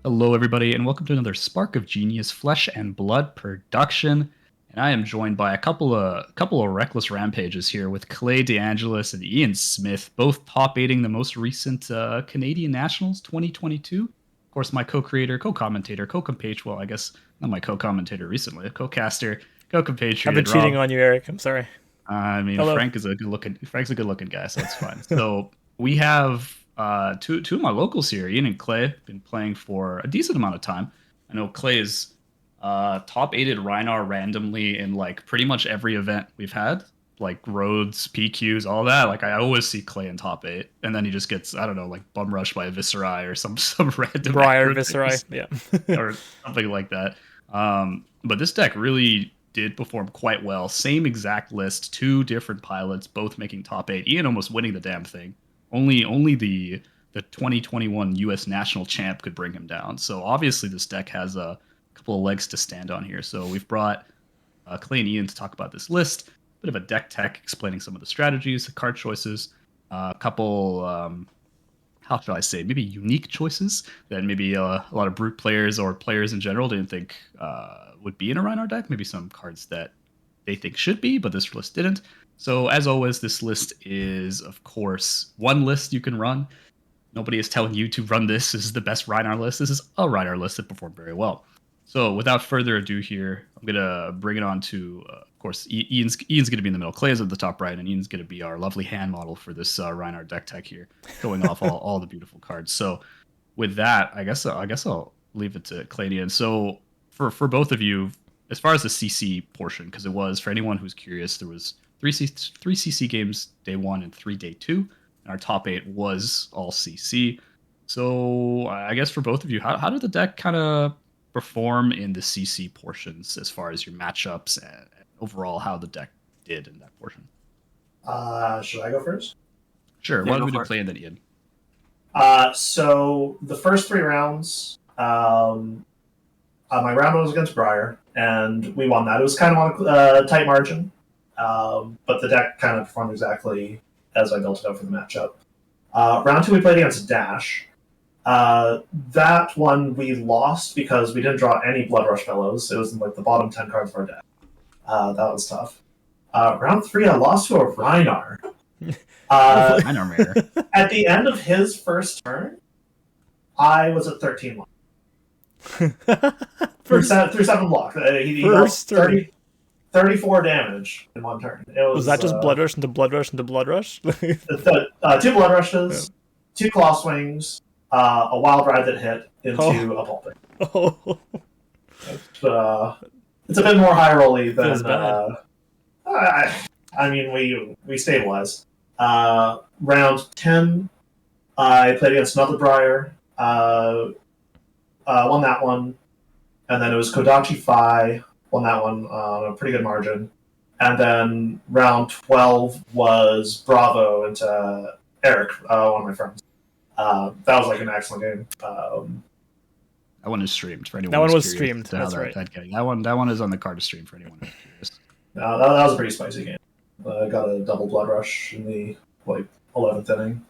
Hello, everybody, and welcome to another Spark of Genius Flesh and Blood production. And I am joined by a couple of reckless rampages here with Clay DeAngelis and Ian Smith, both top eighting the most recent Canadian Nationals 2022. Of course, my co-creator, co-commentator, co-compatriot. Well, I guess not my co-commentator recently, co-caster, co-compatriot. I've been cheating on you, Eric. I'm sorry. I mean, Hello. Frank's a good looking guy, so it's fine. So we have two of my locals here, Ian and Clay, been playing for a decent amount of time. I know Clay is top eighted Rhinar randomly in like pretty much every event we've had, like roads, PQs, all that. Like I always see Clay in top 8, and then he just gets, I don't know, like bum rushed by a Viserai or some random Briar, Viserai, yeah. or something like that. But this deck really did perform quite well. Same exact list, 2 different pilots, both making top 8. Ian almost winning the damn thing. Only the 2021 U.S. national champ could bring him down. So obviously this deck has a couple of legs to stand on here. So we've brought Clay and Ian to talk about this list, a bit of a deck tech, explaining some of the strategies, the card choices, a couple, how should I say, maybe unique choices that maybe a lot of brute players or players in general didn't think would be in a Rhinar deck. Maybe some cards that they think should be, but this list didn't. So as always, this list is, of course, one list you can run. Nobody is telling you to run this. This is the best Rhinar list. This is a Rhinar list that performed very well. So without further ado here, I'm going to bring it on to, of course, Ian's going to be in the middle. Clay is at the top right, and Ian's going to be our lovely hand model for this Rhinar deck tech here, going off all the beautiful cards. So with that, I guess I'll leave it to Clay and Ian. So for both of you, as far as the CC portion, because it was, for anyone who's curious, there was three CC games day 1 and 3 day 2, and our top 8 was all CC. So I guess for both of you, how did the deck kind of perform in the CC portions as far as your matchups and overall how the deck did in that portion? Should I go first? Sure. Why don't we do Clay and then Ian? So the first 3 rounds, my round was against Briar, and we won that. It was kind of on a tight margin, but the deck kind of performed exactly as I built it out for the matchup. Round 2, we played against Dash. That one we lost because we didn't draw any Blood Rush Fellows. It was in like the bottom 10 cards of our deck. That was tough. Round 3, I lost to a Rhinar. Rhinar Mayor. At the end of his first turn, I was at 13 locks. through 7 blocks. He got 34 damage in 1 turn. Was that just Blood Rush into Blood Rush into Blood Rush? 2 Blood Rushes, 2 Claw Swings, a Wild Ride that hit into a Pulping. Oh. It's a bit more high rolly than. I mean, we stabilized. Round 10, I played against another Briar. Won that one. And then it was Kodachi Phi, won that one on a pretty good margin. And then round 12 was Bravo into Eric, one of my friends. That was like an excellent game. That one is streamed for anyone. That one was curious streamed. That's right. That one is on the card to stream for anyone who's curious. That was a pretty spicy game. I got a double Blood Rush in the 11th inning.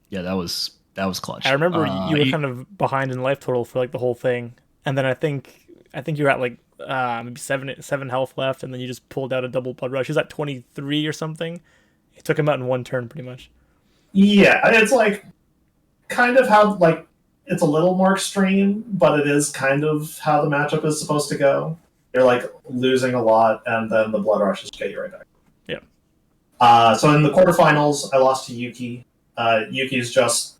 Yeah, that was clutch. I remember you were kind of behind in life total for like the whole thing, and then I think you were at like maybe 7 health left, and then you just pulled out a double Blood Rush. He was at 23 or something. It took him out in 1 turn, pretty much. Yeah, it's like kind of how like it's a little more extreme, but it is kind of how the matchup is supposed to go. You're like losing a lot, and then the Blood Rushes get you right back. Yeah. So in the quarterfinals, I lost to Yuki. Yuki's just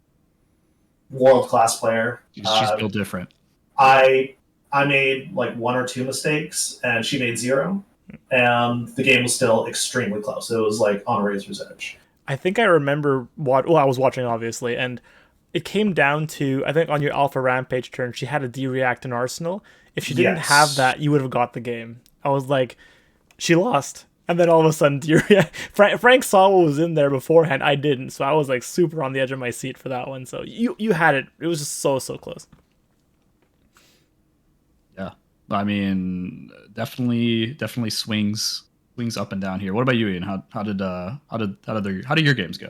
world-class player. She's built different. I made like 1 or 2 mistakes, and she made 0. And the game was still extremely close. It was like on a razor's edge. I think I remember I was watching obviously, and it came down to, I think on your Alpha Rampage turn, she had a D-React in Arsenal. If she didn't have that, you would have got the game. I was like, she lost. And then all of a sudden, Frank saw what was in there beforehand. I didn't, so I was like super on the edge of my seat for that one. So you had it. It was just so close. Yeah, I mean, definitely swings up and down here. What about you, Ian? How did your games go?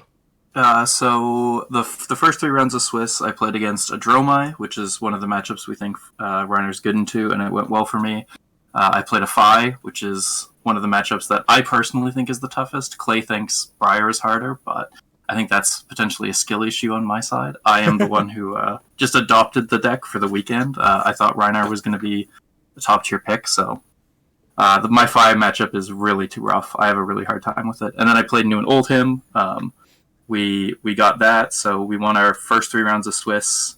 So the first 3 rounds of Swiss, I played against a Dromai, which is one of the matchups we think Rhiner's good into, and it went well for me. I played a Phi, which is one of the matchups that I personally think is the toughest. Clay thinks Briar is harder, but I think that's potentially a skill issue on my side. I am the one who just adopted the deck for the weekend. I thought Rhinar was going to be the top tier pick, so my Phi matchup is really too rough. I have a really hard time with it. And then I played new and Oldhim. We got that, so we won our first 3 rounds of Swiss.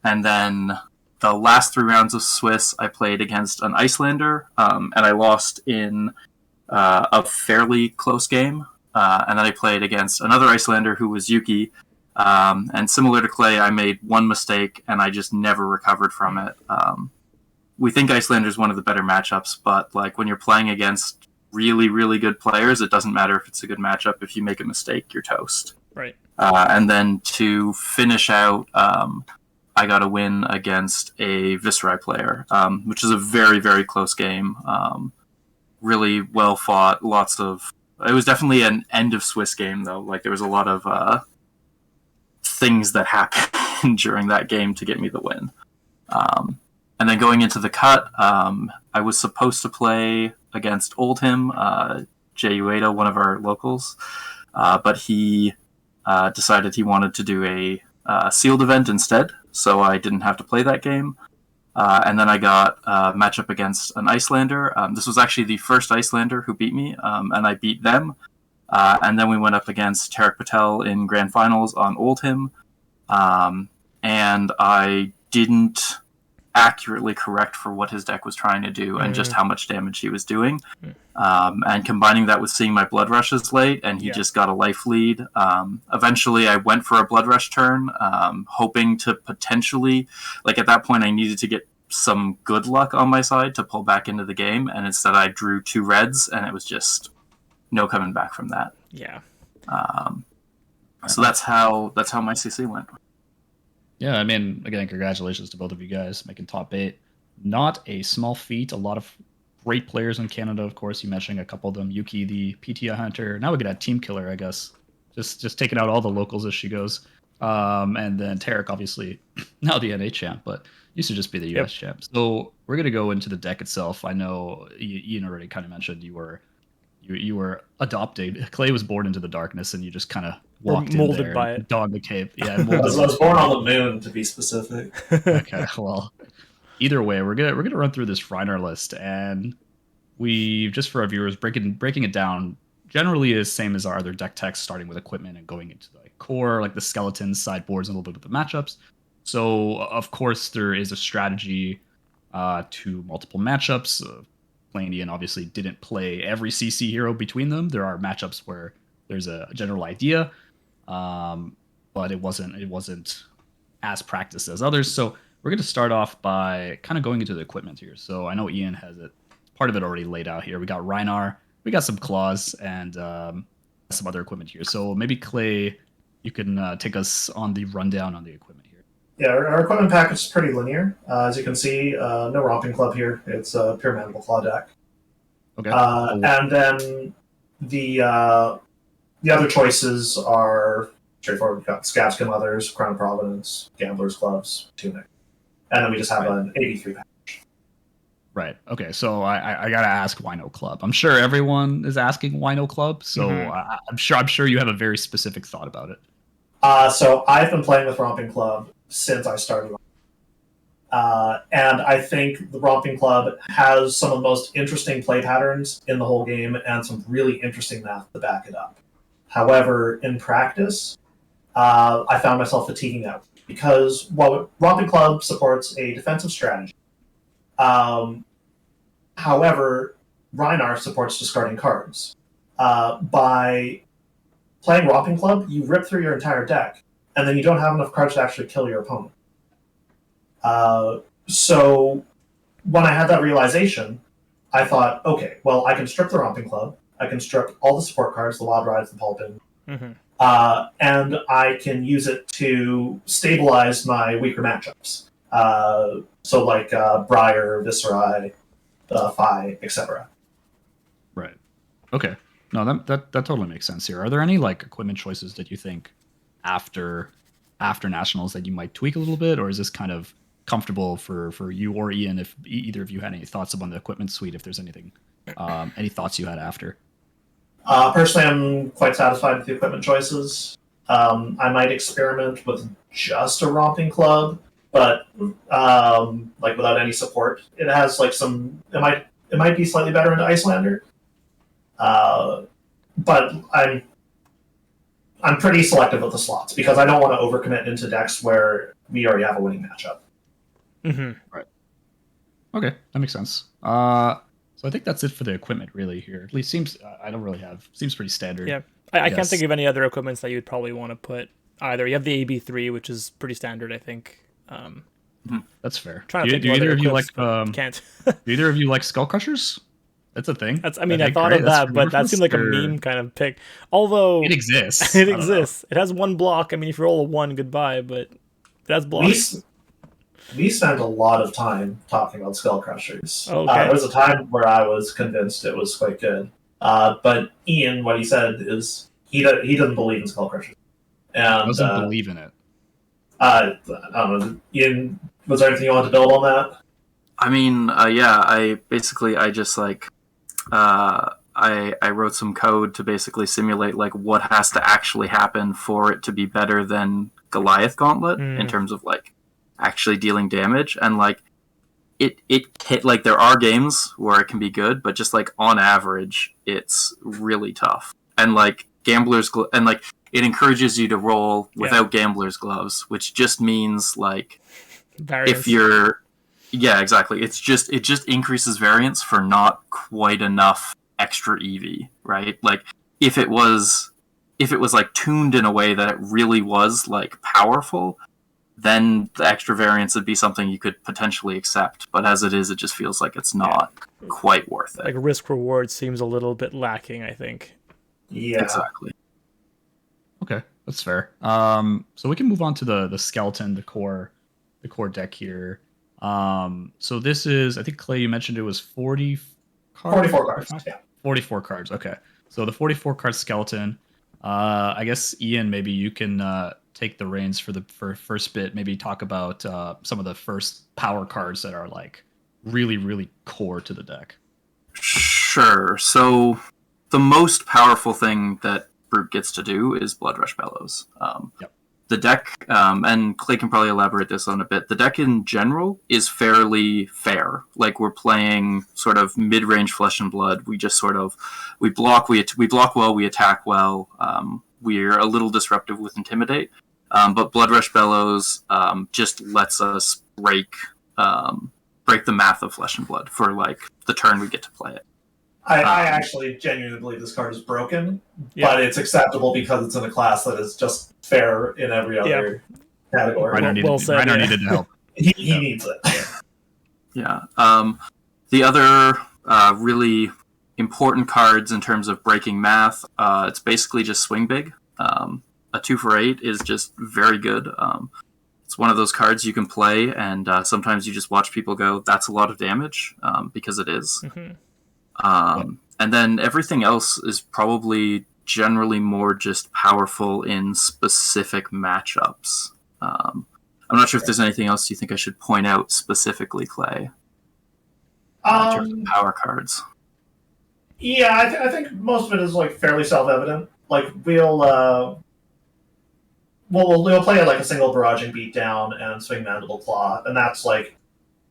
And then the last 3 rounds of Swiss, I played against an Iyslander, and I lost in a fairly close game. And then I played against another Iyslander who was Yuki. And similar to Clay, I made one mistake, and I just never recovered from it. We think Iyslander is one of the better matchups, but like when you're playing against really, really good players, it doesn't matter if it's a good matchup. If you make a mistake, you're toast. Right. And then to finish out, I got a win against a Viserai player, which is a very, very close game. Really well fought. It was definitely an end of Swiss game, though. Like there was a lot of things that happened during that game to get me the win. And then going into the cut, I was supposed to play against Oldhim, Jay Ueda, one of our locals, but he decided he wanted to do a sealed event instead, so I didn't have to play that game. And then I got a matchup against an Iyslander. This was actually the first Iyslander who beat me, and I beat them. And then we went up against Tarek Patel in Grand Finals on Oldhim, and I didn't accurately correct for what his deck was trying to do and just how much damage he was doing. And combining that with seeing my blood rushes late, and he just got a life lead. Eventually I went for a blood rush turn, hoping to potentially, like at that point I needed to get some good luck on my side to pull back into the game, and instead I drew 2 reds, and it was just no coming back from that. Yeah. So that's how my CC went. Yeah, I mean, again, congratulations to both of you guys making top 8. Not a small feat. A lot of great players in Canada, of course. You mentioned a couple of them. Yuki, the PTI Hunter. Now we could add Team Killer, I guess. Just taking out all the locals as she goes. And then Tarek, obviously, now the NA champ, but used to just be the US champ. So we're going to go into the deck itself. I know Ian already kind of mentioned you were adopted. Clay was born into the darkness, and you just kind of walked molded in there by and it. donned the cape. Yeah, I was born on the moon, to be specific. Okay, well, either way, we're gonna run through this Rhinar list, and we, just for our viewers, breaking it down. Generally, is same as our other deck text, starting with equipment and going into the core, like the skeletons, sideboards, and a little bit of the matchups. So, of course, there is a strategy to multiple matchups. Ian obviously didn't play every CC hero between them. There are matchups where there's a general idea, but it wasn't as practiced as others. So we're going to start off by kind of going into the equipment here. So I know Ian has part of it already laid out here. We got Rhinar, we got some claws, and some other equipment here. So maybe Clay, you can take us on the rundown on the equipment here. Yeah, our equipment package is pretty linear. As you can see, no Romping Club here. It's a pure Mandible Claw deck. Okay. And then the other choices are straightforward. We've got Scabskin Leathers, Crown of Providence, Gambler's Gloves, Tunic. And then we just have an 83 pack. Right. Okay. So I gotta ask, why no club? I'm sure everyone is asking why no club. So I'm sure you have a very specific thought about it. So I've been playing with Romping Club since I started. And I think the Romping Club has some of the most interesting play patterns in the whole game and some really interesting math to back it up. However, in practice, I found myself fatiguing out because while Romping Club supports a defensive strategy, however, Rhinar supports discarding cards. By playing Romping Club, you rip through your entire deck, and then you don't have enough cards to actually kill your opponent. So when I had that realization, I thought, okay, well, I can strip the Romping Club, I can strip all the support cards, the Wild Rides, the Pulpin, and I can use it to stabilize my weaker matchups. So like Briar, Viserai, Phi, etc. Right. Okay. No, that totally makes sense here. Are there any like equipment choices that you think after nationals that you might tweak a little bit, or is this kind of comfortable for you or Ian? If either of you had any thoughts upon the equipment suite, if there's anything, any thoughts you had after? Personally, I'm quite satisfied with the equipment choices. I might experiment with just a romping club, but like without any support. It has like some. It might be slightly better into Iyslander, but I'm pretty selective with the slots because I don't want to overcommit into decks where we already have a winning matchup. Mm-hmm. Right. Okay, that makes sense. So I think that's it for the equipment really here. At least seems I don't really have seems pretty standard. Yeah, I can't think of any other equipments that you'd probably want to put either. You have the AB3, which is pretty standard, I think. That's fair. Trying to Do either of you like can't. do either of you like skull crushers? That's a thing. I mean, I thought of that, but that seemed like a meme kind of pick. Although it exists. It exists. It has one block. I mean, if you roll a 1, goodbye, but it has blocks. We spent a lot of time talking about skull crushers. Okay. There was a time where I was convinced it was quite good. But Ian, what he said is he doesn't believe in skull crushers. And Doesn't believe in it. I don't know. Ian, was there anything you wanted to build on that? I mean, yeah, I just like, I wrote some code to basically simulate like what has to actually happen for it to be better than Goliath Gauntlet in terms of like actually dealing damage, and like it hit like there are games where it can be good, but just like on average it's really tough. And like and like it encourages you to roll without gambler's gloves, which just means like Variance. if you're exactly, it just increases variance for not quite enough extra EV, right? Like if it was like tuned in a way that it really was like powerful, then the extra variance would be something you could potentially accept. But as it is, it just feels like it's not quite worth it. Like risk reward seems a little bit lacking, I think. Yeah, exactly. Okay, that's fair. So we can move on to the skeleton, the core deck here. So this is, I think Clay, you mentioned it was 40 cards. 44 cards. Yeah. 44 cards. Okay, so the 44 card skeleton. I guess Ian, maybe you can take the reins for first bit. Maybe talk about some of the first power cards that are like really, really core to the deck. Sure. So the most powerful thing that Brute gets to do is Blood Rush Bellows. Yep. The deck, and Clay can probably elaborate this on a bit, the deck in general is fairly fair. Like we're playing sort of mid-range Flesh and Blood. We just sort of, we block well, we attack well. We're a little disruptive with Intimidate. But Blood Rush Bellows just lets us break the math of Flesh and Blood for like the turn we get to play it. I actually genuinely believe this card is broken, but it's acceptable because it's in a class that is just fair in every other category. Rhinar needed help. He needs it. Yeah. The other really important cards in terms of breaking math, it's basically just swing big. A 2 for 8 is just very good. It's one of those cards you can play, and sometimes you just watch people go, that's a lot of damage, because it is. Mm-hmm. And then everything else is probably generally more just powerful in specific matchups. I'm not sure if there's anything else you think I should point out specifically, Clay, in terms of power cards. Yeah, I think most of it is like fairly self-evident. Like we'll play like a single barraging beatdown and swing mandible claw, and that's like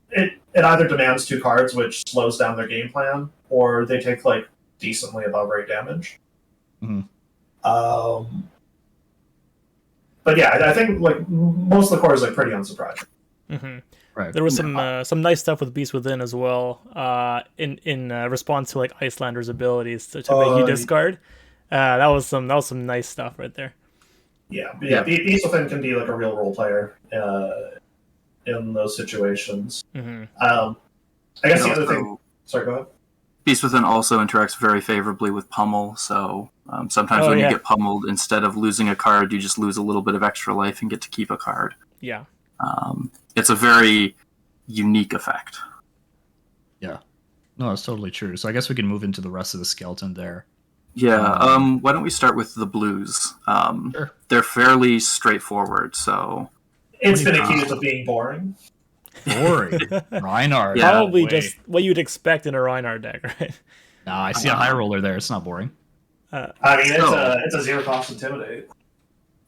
it either demands 2 cards, which slows down their game plan, or they take like decently above rate damage. Mm-hmm. But yeah, I think like most of the core is like pretty unsurprising. Mm-hmm. Right. There was some nice stuff with Beast Within as well. In response to like Icelander's abilities to make you discard. That was some nice stuff right there. Yeah. Beast Within can be like a real role player in those situations. Mm-hmm. I guess the other thing. Sorry, go ahead. Beast Within also interacts very favorably with Pummel, so sometimes when you get pummeled, instead of losing a card, you just lose a little bit of extra life and get to keep a card. Yeah. It's a very unique effect. Yeah. No, that's totally true. So I guess we can move into the rest of the skeleton there. Yeah. Why don't we start with the blues? Sure. They're fairly straightforward, so It's been accused of being boring. Boring. Rhinar. Yeah. Probably no way. just what you'd expect in a Rhinar deck, right? Nah, I see a high roller there. It's not boring. I mean, So- it's a zero cost intimidate.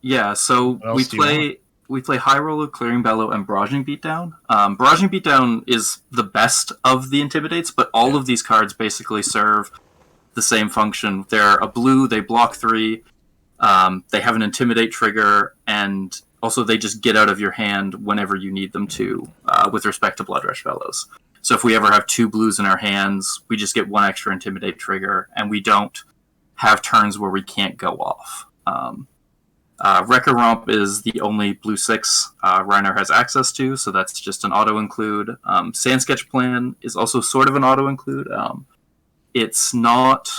yeah. So What else we do you want? play High Roller, Clearing Bellow, and Barraging Beatdown. Barraging Beatdown is the best of the intimidates, but all of these cards basically serve the same function. They're a blue. They block 3. They have an intimidate trigger, and also they just get out of your hand whenever you need them to, with respect to Blood Rush Bellows. So if we ever have 2 blues in our hands, we just get 1 extra intimidate trigger, and we don't have turns where we can't go off. Wrecker Romp is the only blue 6 Rhinar has access to, so that's just an auto include. Sand Sketch Plan is also sort of an auto include. It's not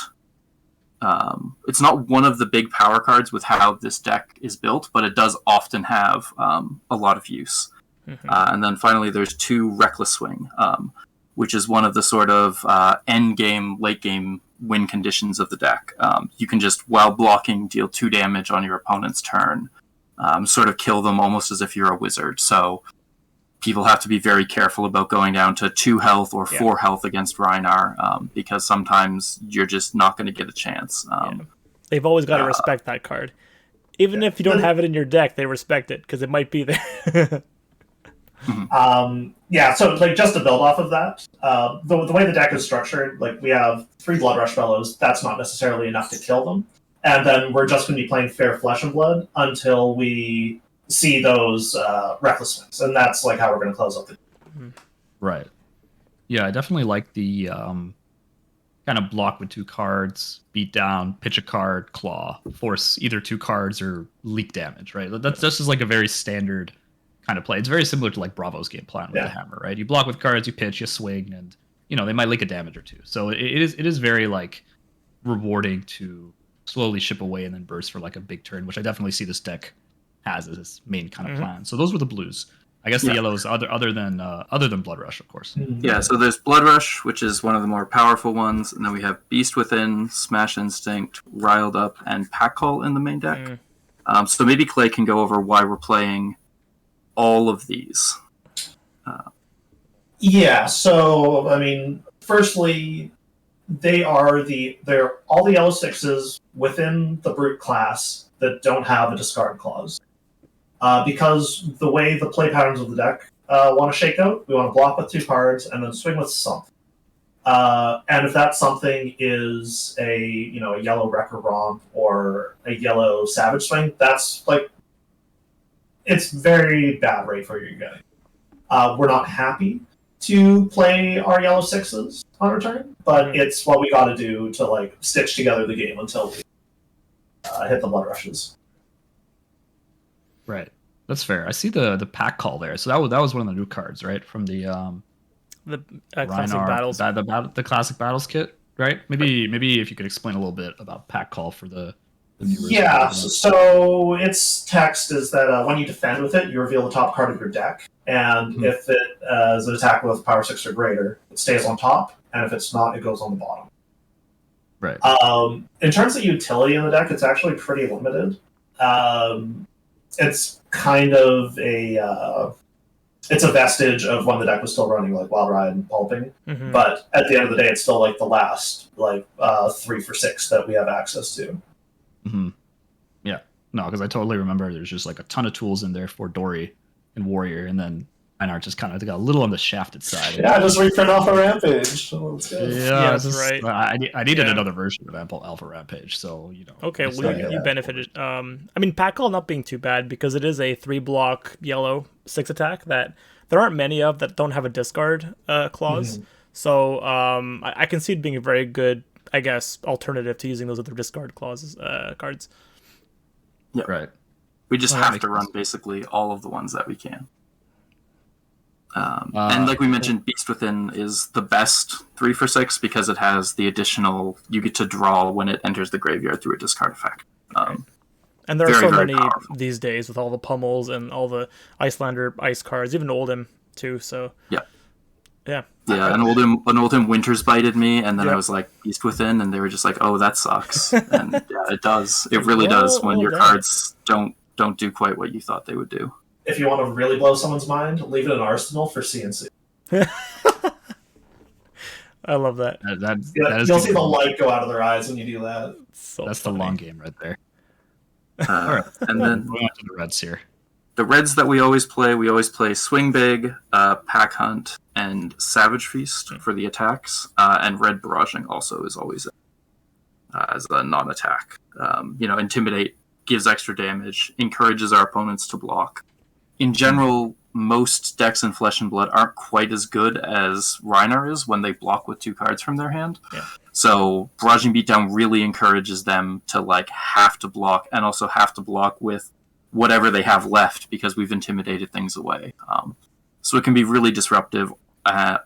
one of the big power cards with how this deck is built, but it does often have a lot of use. And then finally, there's 2 Reckless Swing, which is one of the sort of end game, late game win conditions of the deck. You can just, while blocking, deal 2 damage on your opponent's turn, sort of kill them almost as if you're a wizard. So people have to be very careful about going down to 2 health or 4 health against Rhinar, because sometimes you're just not going to get a chance. They've always got to respect that card. Even if you don't have it in your deck, they respect it because it might be there. So like just to build off of that, the way the deck is structured, like we have 3 Blood Rush Fellows, that's not necessarily enough to kill them. And then we're just going to be playing Fair Flesh and Blood until we see those Reckless Swings, and that's like how we're going to close up the game. Right. Yeah, I definitely like the kind of block with 2 cards, beat down, pitch a card, claw, force either 2 cards or leak damage, right? That's just like a very standard kind of play. It's very similar to like Bravo's game plan with the hammer, right? You block with cards, you pitch, you swing, and they might leak a damage or 2. So it is very like rewarding to slowly chip away and then burst for like a big turn, which I definitely see this deck has as its main kind of plan. So those were the blues. I guess the yellows other than Blood Rush, of course. Yeah, so there's Blood Rush, which is one of the more powerful ones, and then we have Beast Within, Smash Instinct, Riled Up, and Pack Call in the main deck. So maybe Clay can go over why we're playing all of these. So I mean, firstly, they're all the yellow 6s within the Brute class that don't have a discard clause. Because the way the play patterns of the deck want to shake out, we want to block with 2 cards and then swing with something. And if that something is a yellow Wrecker Romp or a yellow Savage Swing, that's like, it's very bad rate for your getting. We're not happy to play our yellow 6s on return, but it's what we got to do to like stitch together the game until we hit the Blood Rushes. Right. That's fair. I see the pack call there. So that was one of the new cards, right? From the classic Rhinar, battles. The classic battles kit, right? Maybe if you could explain a little bit about pack call for the viewers. Yeah, so its text is that when you defend with it, you reveal the top card of your deck, and if it is an attack with power 6 or greater, it stays on top, and if it's not, it goes on the bottom. Right. In terms of utility in the deck, it's actually pretty limited. It's kind of it's a vestige of when the deck was still running like Wild Ride and Pulping, but at the end of the day, it's still like the last 3 for 6 that we have access to. Yeah, no, because I totally remember there's just like a ton of tools in there for Dory and Warrior, and then Einar just kind of got a little on the shafted side. Yeah, just reprint Alpha Rampage. Let's go. Yeah, that's right. I needed another version of Alpha Rampage, so Okay, well, you benefited. I mean, Pack Call not being too bad because it is a 3-block yellow 6 attack that there aren't many of that don't have a discard clause. So I can see it being a very good, I guess, alternative to using those other discard clauses cards. Yeah, right. We just have to run basically all of the ones that we can. And like we mentioned, Beast Within is the best 3 for 6 because it has the additional you get to draw when it enters the graveyard through a discard effect. And there are so many powerful these days with all the pummels and all the Iyslander ice cards, even Oldhim too. So yeah, Yeah. Yeah, an Oldhim Winters bited me, and then Yep. I was like Beast Within, and they were just like, "Oh, that sucks." And yeah, it does. It really does when your damn. cards don't do quite what you thought they would do. If you want to really blow someone's mind, leave it in Arsenal for CNC. I love that. That is You'll see the light go out of their eyes when you do that. So that's funny. the long game right there. All right, and then Going on to the Reds here. the Reds that we always play Swing Big, Pack Hunt, and Savage Feast for the attacks, and Red Barraging also is always as a non-attack. Intimidate gives extra damage, encourages our opponents to block. In general, most decks in Flesh and Blood aren't quite as good as Rhinar is when they block with 2 cards from their hand. Yeah. So Barraging Beatdown really encourages them to have to block, and also have to block with whatever they have left because we've intimidated things away. So it can be really disruptive,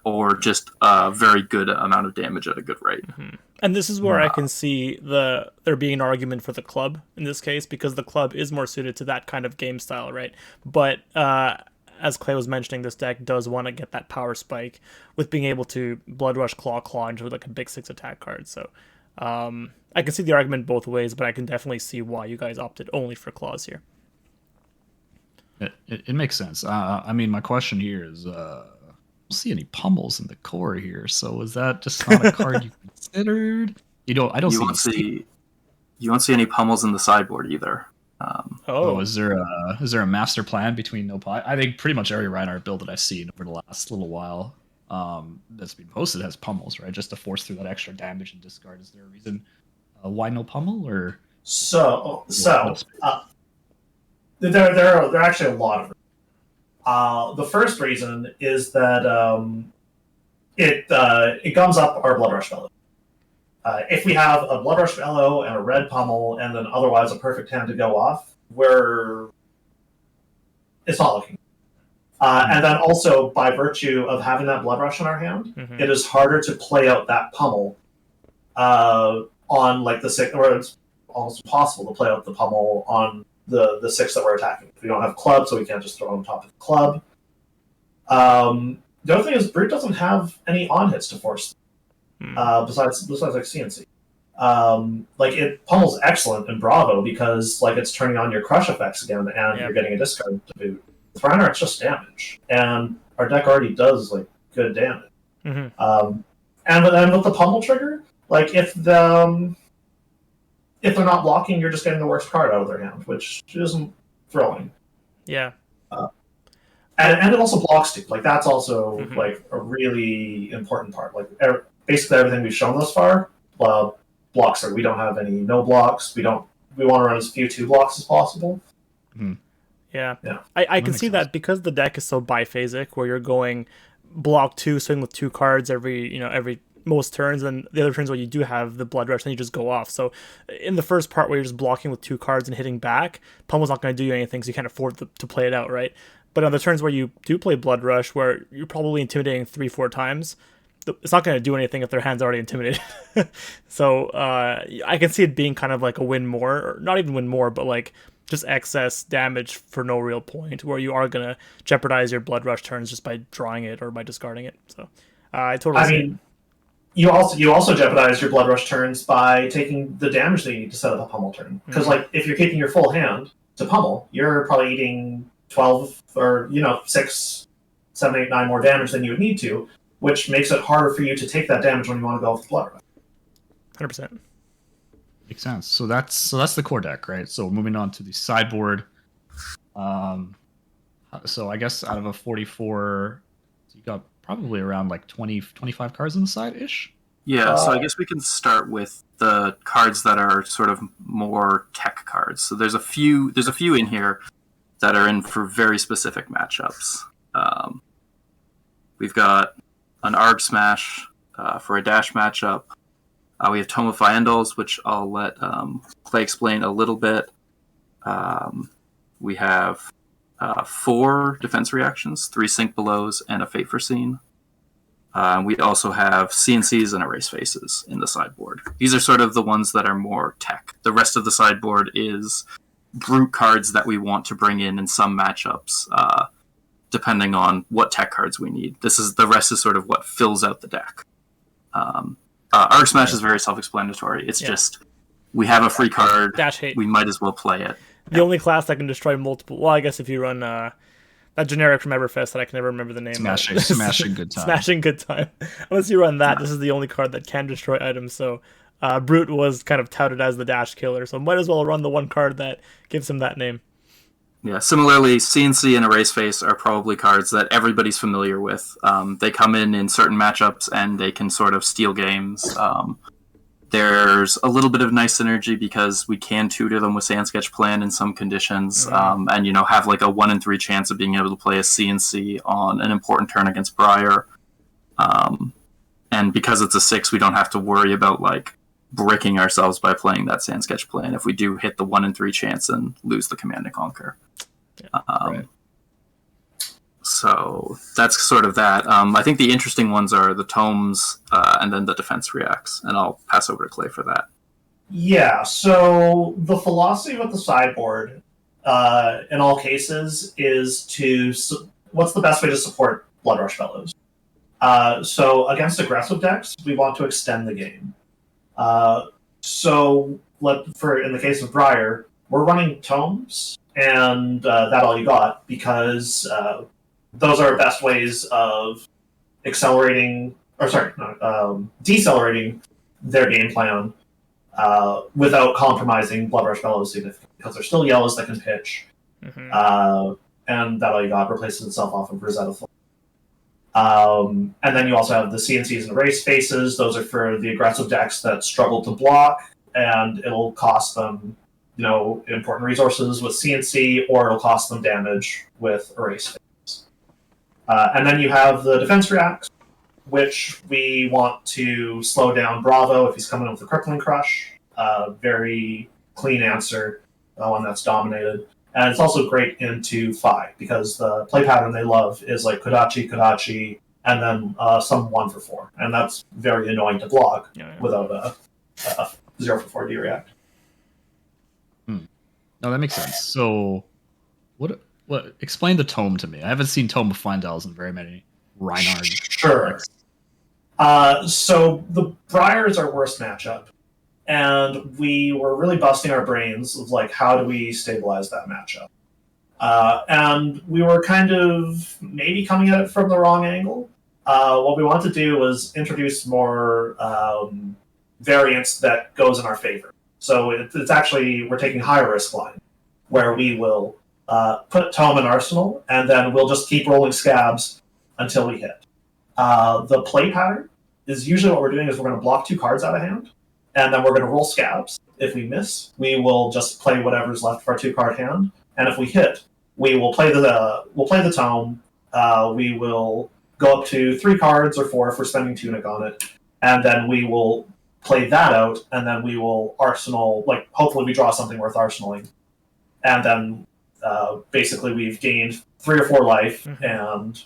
or just a very good amount of damage at a good rate. Mm-hmm. And this is where I can see there being an argument for the club in this case, because the club is more suited to that kind of game style, right? But as Clay was mentioning, this deck does want to get that power spike with being able to Blood Rush Claw into like a big 6 attack card. So I can see the argument both ways, but I can definitely see why you guys opted only for claws here. It makes sense. I mean, my question here is, I don't see any pummels in the core here. So is that just not a card you considered? I don't see. You won't see any pummels in the sideboard either. Is there a master plan between no pie? I think pretty much every Rhinar build that I've seen over the last little while that's been posted has pummels, right? Just to force through that extra damage and discard. Is there a reason why no pummel? Or there are actually a lot of. The first reason is that it gums up our Blood Rush Fellow. If we have a Blood Rush Fellow and a red pummel, and then otherwise a perfect hand to go off, it's not looking. And then also, by virtue of having that Blood Rush in our hand, it is harder to play out that pummel on the 6, or it's almost impossible to play out the pummel on the 6 that we're attacking. We don't have club, so we can't just throw on top of the club. The other thing is, Brute doesn't have any on hits to force. Besides like CNC. It pummel's excellent in Bravo because it's turning on your crush effects again, and you're getting a discard to boot. With Rhinar, it's just damage, and our deck already does good damage. And then with the pummel trigger, if they're not blocking, you're just getting the worst card out of their hand, which isn't thrilling. Yeah. And it also blocks too. That's also a really important part. Basically everything we've shown thus far, blocks are. We don't have any no blocks. We want to run as few 2 blocks as possible. Yeah. I can see that because the deck is so biphasic, where you're going block 2, swing with 2 cards every most turns, and the other turns where you do have the Blood Rush, then you just go off. So in the first part where you're just blocking with 2 cards and hitting back, pummel's not going to do you anything, so you can't afford to play it out, right? But on the turns where you do play Blood Rush, where you're probably intimidating 3-4 times, it's not going to do anything if their hand's already intimidated. So I can see it being kind of like a win more, or not even win more, but just excess damage for no real point, where you are going to jeopardize your Blood Rush turns just by drawing it or by discarding it. So I totally see it. You also jeopardize your Blood Rush turns by taking the damage that you need to set up a pummel turn. Because if you're keeping your full hand to pummel, you're probably eating 12 or 6, 7, 8, 9 more damage than you would need to, which makes it harder for you to take that damage when you want to go with Blood Rush. 100%. Makes sense. So that's the core deck, right? So moving on to the sideboard. So I guess out of a 44, you got probably around 20, 25 cards on the side ish. Yeah, so I guess we can start with the cards that are sort of more tech cards. So there's a few in here that are in for very specific matchups. We've got an Arg Smash for a dash matchup. We have Tome of Finalist, which I'll let Clay explain a little bit. We have 4 defense reactions, 3 Sink Belows, and a Fate Foreseen. We also have CNCs and Erase Faces in the sideboard. These are sort of the ones that are more tech. The rest of the sideboard is brute cards that we want to bring in some matchups. depending on what tech cards we need. The rest is sort of what fills out the deck. Arc Smash is very self-explanatory. It's just, we have a free card, Dash hate. we might as well play it. The only class that can destroy multiple... Well, I guess if you run that generic from Everfest that I can never remember the name Smashing Good Time. Smashing Good Time. Unless you run that, this is the only card that can destroy items. So Brute was kind of touted as the dash killer, so might as well run the one card that gives him that name. Yeah, similarly, CNC and Erase Face are probably cards that everybody's familiar with. They come in certain matchups, and they can sort of steal games. There's a little bit of nice synergy because we can tutor them with Sand Sketch Plan in some conditions, and have like a 1 in 3 chance of being able to play a CNC on an important turn against Briar. And because it's a 6, we don't have to worry about like bricking ourselves by playing that Sand Sketch Plan if we do hit the 1 in 3 chance and lose the Command and Conquer. Right. So that's sort of that. I think the interesting ones are the tomes and then the defense reacts, and I'll pass over to Clay for that. Yeah, so the philosophy with the sideboard in all cases is what's the best way to support Blood Rush Fellows? So against aggressive decks, we want to extend the game. So in the case of Briar, we're running tomes and that all you got, because those are best ways of decelerating their game plan without compromising Blood Rush Fellows significantly, because they're still yellows that can pitch, and that all you got replaces itself off of Rosetta Thorn. And then you also have the CNCs and Erase Faces. Those are for the aggressive decks that struggle to block, and it'll cost them, important resources with CNC, or it'll cost them damage with Erase Faces. And then you have the defense reacts, which we want to slow down Bravo if he's coming in with a Crippling Crush. Very clean answer, one that's dominated. And it's also great into Fi, because the play pattern they love is like Kodachi, and then some 1 for 4. And that's very annoying to block without a 0 for 4 D-React. No, that makes sense. So, what? Explain the tome to me. I haven't seen Tome of Findel's in very many Rhinar. Sure. So the Briar is our worst matchup, and we were really busting our brains of like, how do we stabilize that matchup? And we were kind of maybe coming at it from the wrong angle. What we want to do was introduce more variance that goes in our favor. So it's actually, we're taking higher risk line, where we will put Tome in Arsenal, and then we'll just keep rolling scabs until we hit. The play pattern is usually what we're doing is we're going to block 2 cards out of hand, and then we're going to roll scabs. If we miss, we will just play whatever's left of our 2-card hand, and if we hit, we will play the Tome. We will go up to 3 cards or 4 if we're spending Tunic on it, and then we will play that out, and then we will Arsenal, like hopefully we draw something worth arsenaling, and then basically we've gained 3 or 4 life and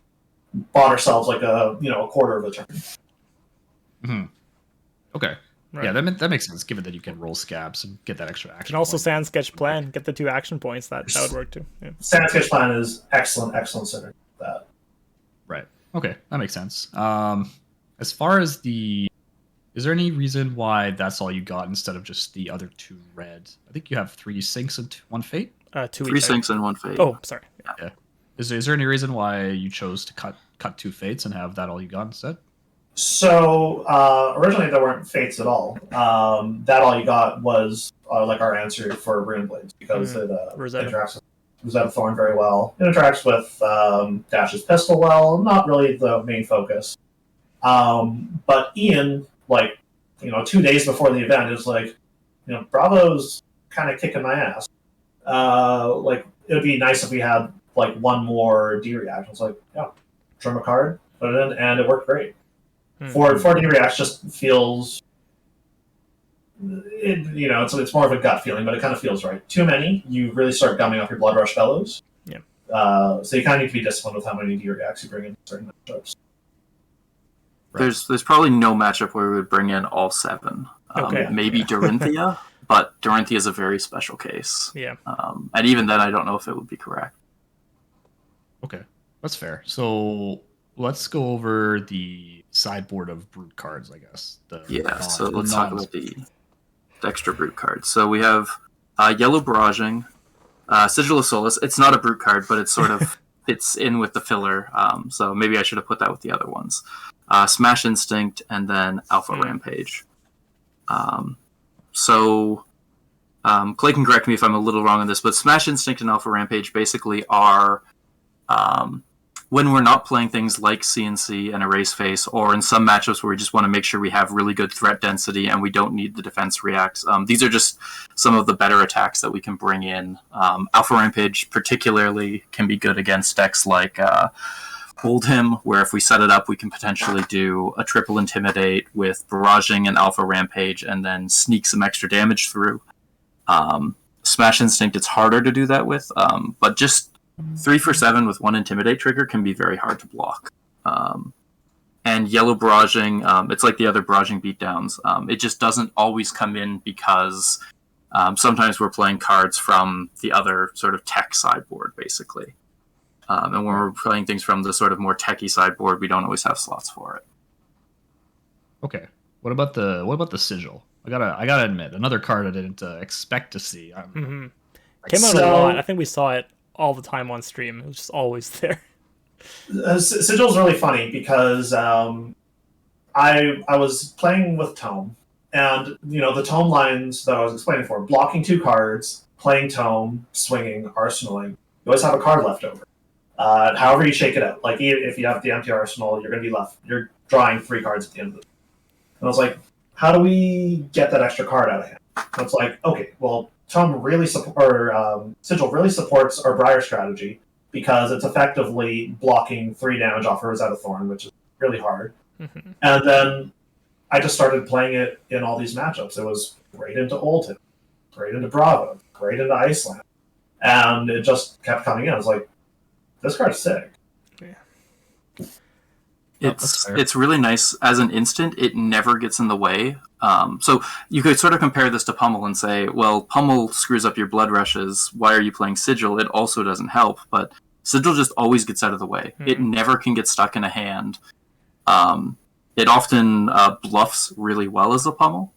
bought ourselves like a quarter of a turn. Okay. Right. Yeah, that makes sense, given that you can roll scabs and get that extra action. And also point. Sand Sketch Plan, get the 2 action points. That would work too. Yeah. Sand Sketch Plan is excellent synergy with that. Right. Okay, that makes sense. As far as is there any reason why that's all you got instead of just the other 2 red? I think you have 3 Sinks and 1 Fate. 2 3 Sinks and 1 Fate. Oh, sorry. Yeah. Is there any reason why you chose to cut 2 Fates and have that all you got instead? So originally there weren't Fates at all. That all you got was like our answer for Rune Blades, because it interacts with Rosetta Thorn very well. It interacts with Dash's Pistol well. Not really the main focus. But Ian, 2 days before the event, is like, Bravo's kind of kicking my ass. It would be nice if we had 1 more D-React. I was like, yeah, trim a card, put it in, and it worked great. 4 D-Reacts just feels, it's more of a gut feeling, but it kind of feels right. Too many, you really start gumming up your Blood Rush Fellows. Yeah. So you kind of need to be disciplined with how many D-Reacts you bring in certain matchups. Right. There's probably no matchup where we would bring in all 7. Maybe Dorinthia, but Dorinthia is a very special case. Yeah. And even then, I don't know if it would be correct. Okay. That's fair. So let's go over the sideboard of brute cards, I guess. So let's talk about the extra brute cards. So we have Yellow Barraging, Sigil of Solace. It's not a brute card, but it sort of fits in with the filler. So maybe I should have put that with the other ones. Smash Instinct, and then Alpha Rampage. Clay can correct me if I'm a little wrong on this, but Smash Instinct and Alpha Rampage basically are when we're not playing things like CNC and Erase Face, or in some matchups where we just want to make sure we have really good threat density and we don't need the defense reacts. These are just some of the better attacks that we can bring in. Alpha Rampage particularly can be good against decks like Oldhim, where if we set it up, we can potentially do a triple Intimidate with Barraging and Alpha Rampage and then sneak some extra damage through. Smash Instinct, it's harder to do that with, but just 3 for 7 with 1 Intimidate trigger can be very hard to block. And Yellow Barraging, it's like the other Barraging beatdowns. It just doesn't always come in because sometimes we're playing cards from the other sort of tech sideboard, basically. And when we're playing things from the sort of more techy sideboard, we don't always have slots for it. Okay. What about the Sigil? I gotta admit, another card I didn't expect to see. Came out a lot. I think we saw it all the time on stream. It was just always there. Sigil's really funny because I was playing with Tome, and the Tome lines that I was explaining for, blocking 2 cards, playing Tome, swinging, arsenaling. You always have a card left over. However you shake it out. Like if you have the empty arsenal, you're drawing 3 cards at the end of it. And I was like, how do we get that extra card out of hand? And it's like, okay, well, Sigil really supports our Briar strategy because it's effectively blocking 3 damage off Rosetta Thorn, which is really hard. Mm-hmm. And then I just started playing it in all these matchups. It was great into Oldhim, great into Bravo, great into Iyslander. And it just kept coming in. I was like, this card's sick. Yeah. It's really nice. As an instant, it never gets in the way. So you could sort of compare this to Pummel and say, well, Pummel screws up your blood rushes. Why are you playing Sigil? It also doesn't help. But Sigil just always gets out of the way. Mm-hmm. It never can get stuck in a hand. It often bluffs really well as a Pummel.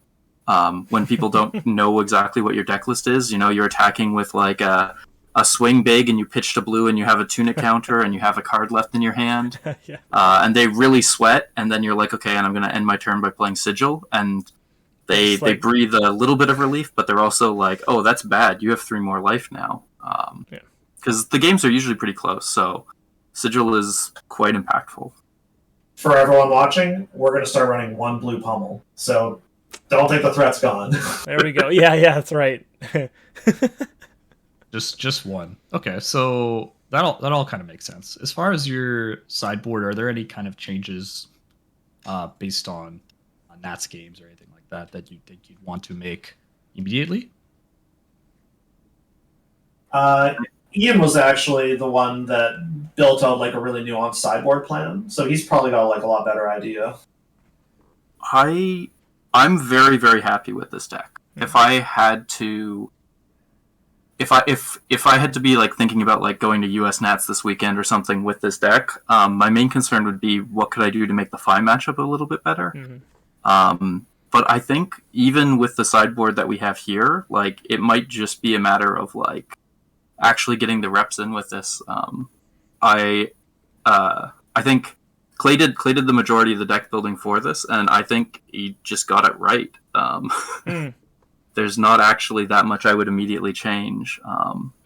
When people don't know exactly what your deck list is, you're attacking with like a swing big and you pitch to blue and you have a tunic counter and you have a card left in your hand. Yeah. And they really sweat, and then you're like, okay, and I'm going to end my turn by playing Sigil. And they breathe a little bit of relief, but they're also like, oh, that's bad. You have 3 more life now. Because the games are usually pretty close, so Sigil is quite impactful. For everyone watching, we're going to start running 1 blue Pummel. So don't think the threat's gone. There we go. Yeah, that's right. Just 1. Okay, so that all kind of makes sense. As far as your sideboard, are there any kind of changes based on Nats games or anything like that you think you'd want to make immediately? Ian was actually the one that built out like a really nuanced sideboard plan, so he's probably got like a lot better idea. I'm very, very happy with this deck. Mm-hmm. If I had to be like thinking about like going to US Nats this weekend or something with this deck, my main concern would be what could I do to make the Fi matchup a little bit better. Mm-hmm. But I think even with the sideboard that we have here, like it might just be a matter of like actually getting the reps in with this. I think Clay did the majority of the deck building for this, and I think he just got it right. There's not actually that much I would immediately change.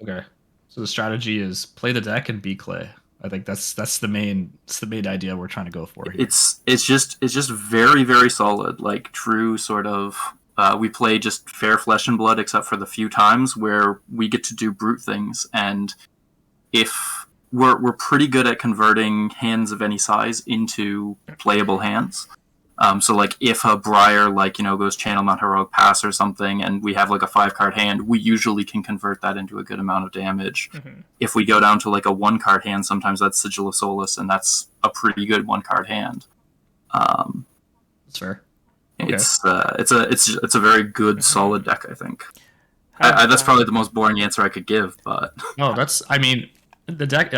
Okay, so the strategy is play the deck and beat Clay. I think that's the main idea we're trying to go for here. It's just very, very solid. Like true sort of. We play just fair flesh and blood, except for the few times where we get to do brute things. And if we're pretty good at converting hands of any size into playable hands. So like if a Briar goes Channel Mount Heroic Pass or something, and we have like a 5-card hand, we usually can convert that into a good amount of damage. Mm-hmm. If we go down to like a 1-card hand, sometimes that's Sigil of Solace, and that's a pretty good 1-card hand. That's fair. Okay. It's a very good, solid deck, I think. That's probably the most boring answer I could give, but no, the deck.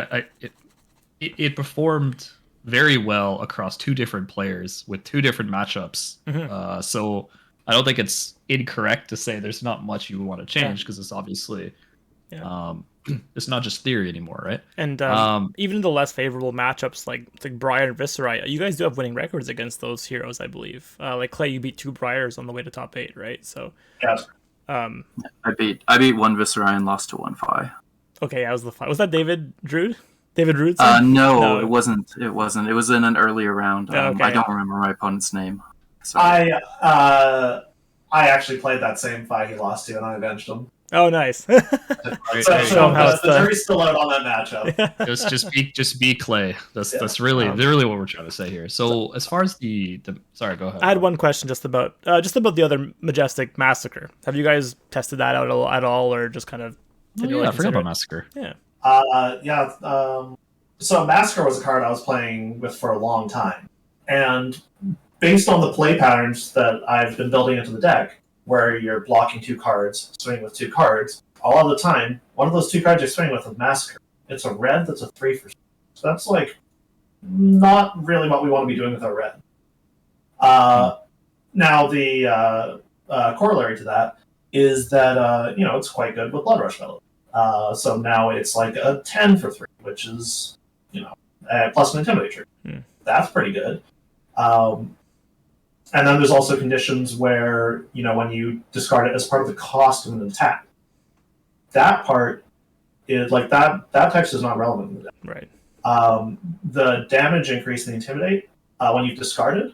it performed very well across two different players with two different matchups. So I don't think it's incorrect to say there's not much you would want to change because it's obviously it's not just theory anymore, right? And even in the less favorable matchups like Briar and Viserai, you guys do have winning records against those heroes, I believe. Like Clay, you beat 2 Briars on the way to top 8, right? So Yes. I beat 1 Viserai and lost to 1 Fi. Okay, I was the 5. Was that David Drude? David Rude? No, it wasn't. It wasn't. It was in an earlier round. I don't remember my opponent's name. So. I actually played that same fight he lost to, and I avenged him. Oh, nice. So the jury's still out on that matchup. just be Clay. That's really what we're trying to say here. So as far as the sorry, go ahead. I had one question just about the other Majestic Massacre. Have you guys tested that out at all, or just kind of? I forgot about Massacre. Yeah. So Massacre was a card I was playing with for a long time, and based on the play patterns that I've been building into the deck, where you're blocking 2 cards, swinging with 2 cards, a lot of the time, one of those 2 cards you're swinging with is Massacre. It's a red that's a 3 for 6. So that's like not really what we want to be doing with our red. Now the corollary to that is that it's quite good with Blood Rush Fellow. So now it's like a 10 for 3, which is plus an Intimidate trigger. That's pretty good. And then there's also conditions where, when you discard it as part of the cost of an attack, that part is like that text is not relevant in the deck. Right. The damage increase in the Intimidate, when you've discarded,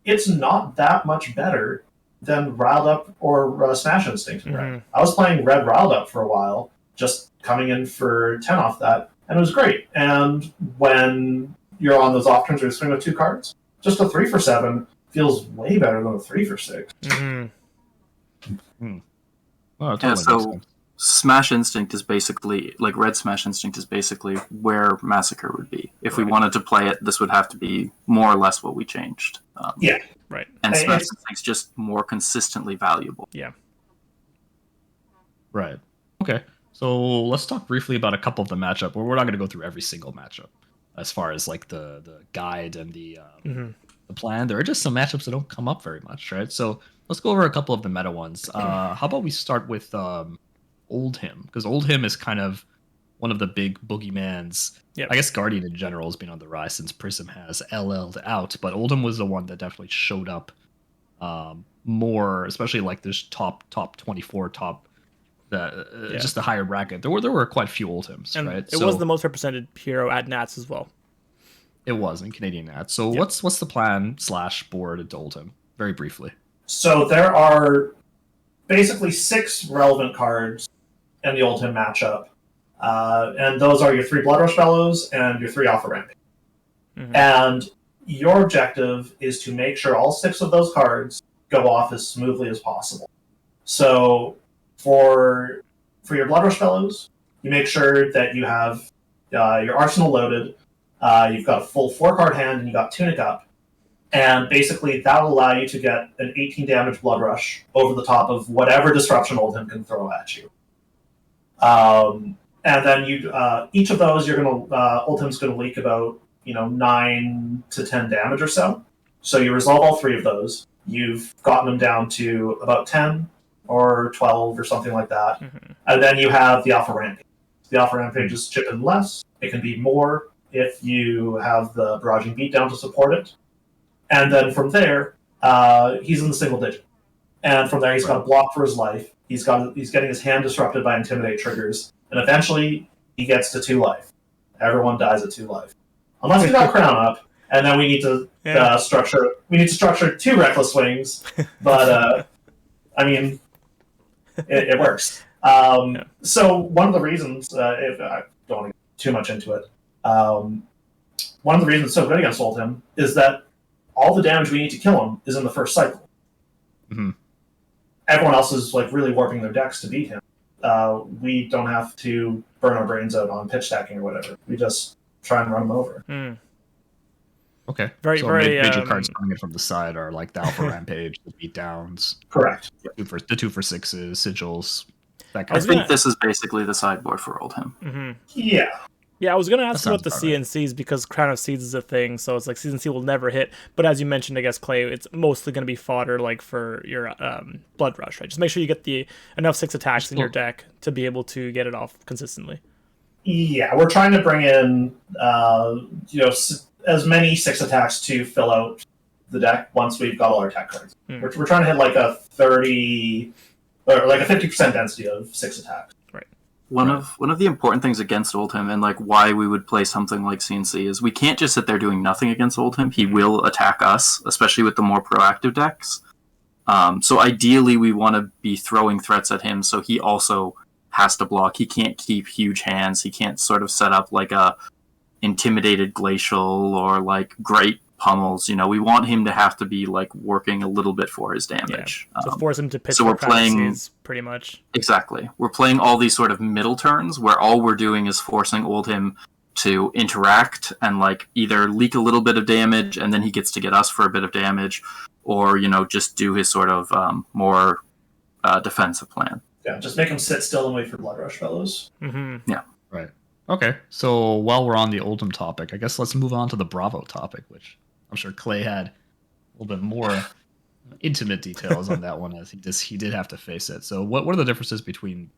it's not that much better than Riled Up or Smash Instinct in Red. I was playing Red Riled Up for a while, just coming in for 10 off that, and it was great. And when you're on those off turns where you swing with 2 cards, just a 3 for 7 feels way better than a 3 for 6. Well, totally so Smash Instinct is basically, like Red Smash Instinct is basically where Massacre would be. If we wanted to play it, this would have to be more or less what we changed. Right. And Smash Instinct's just more consistently valuable. Yeah. Right. Okay. So let's talk briefly about a couple of the matchup. We're not going to go through every single matchup as far as like the guide and the plan. There are just some matchups that don't come up very much, right? So let's go over a couple of the meta ones. How about we start with Oldhim? Because Oldhim is kind of one of the big boogeymans. Yep. I guess Guardian in general has been on the rise since Prism has LL'd out, but Oldhim was the one that definitely showed up more, especially like this top 24, just the higher bracket. There were quite a few Oldhims, and right? It was the most represented hero at Nats as well. It was in Canadian Nats. So what's the plan / board at Oldhim? Very briefly. So there are basically 6 relevant cards in the Oldhim matchup. And those are your 3 Blood Rush Fellows and your 3 Alpha Rampage. And your objective is to make sure all 6 of those cards go off as smoothly as possible. So for your Blood Rush Fellows, you make sure that you have your arsenal loaded, you've got a full 4-card hand, and you got Tunic up. And basically, that'll allow you to get an 18 damage Blood Rush over the top of whatever disruption Oldhim can throw at you. And then each of those, Oldhim's going to leak about 9 to 10 damage or so. So you resolve all 3 of those. You've gotten them down to about 10 or 12 or something like that. And then you have the Alpha Rampage. The Alpha Rampage is chipping less. It can be more if you have the Barraging Beatdown to support it. And then from there, he's in the single digit. And from there, he's got a block for his life. He's getting his hand disrupted by Intimidate triggers. And eventually, he gets to 2 life. Everyone dies at 2 life. Unless you got Crown up. And then we need to structure 2 Reckless Swings. But, it works. So one of the reasons, if I don't want to get too much into it, one of the reasons it's so good against Oldhim is that all the damage we need to kill him is in the first cycle. Everyone else is really warping their decks to beat him. We don't have to burn our brains out on pitch stacking or whatever. We just try and run him over. Okay. Very major cards coming in from the side are like the Alpha Rampage, the Beatdowns. Correct. The 2 for 6s, Sigils. That kind I of think this is basically the sideboard for Oldhim. Yeah. Yeah, I was gonna ask That about the sounds about right. CNCs because Crown of Seeds is a thing, so it's like CNC will never hit. But as you mentioned, I guess Clay, it's mostly gonna be fodder like for your Blood Rush, right? Just make sure you get the enough 6 attacks in your deck to be able to get it off consistently. Yeah, we're trying to bring in as many 6 attacks to fill out the deck once we've got all our attack cards. We're trying to hit like a 30 or like a 50% density of 6 attacks. One of the important things against Oldhim and like why we would play something like CNC is we can't just sit there doing nothing against Oldhim. He will attack us, especially with the more proactive decks. So ideally, we want to be throwing threats at him, so he also has to block. He can't keep huge hands. He can't sort of set up like a intimidated glacial or like great pummels. We want him to have to be like working a little bit for his damage. Yeah. So force him to pitch. So we're playing pretty much. Exactly. We're playing all these sort of middle turns where all we're doing is forcing Oldhim to interact and like either leak a little bit of damage and then he gets to get us for a bit of damage, or just do his sort of more defensive plan. Yeah, just make him sit still and wait for Blood Rush fellows. Mm-hmm. Yeah. Right. Okay. So while we're on the Oldhim topic, I guess let's move on to the Bravo topic, which I'm sure Clay had a little bit more intimate details on that one, as he did have to face it. So what are the differences between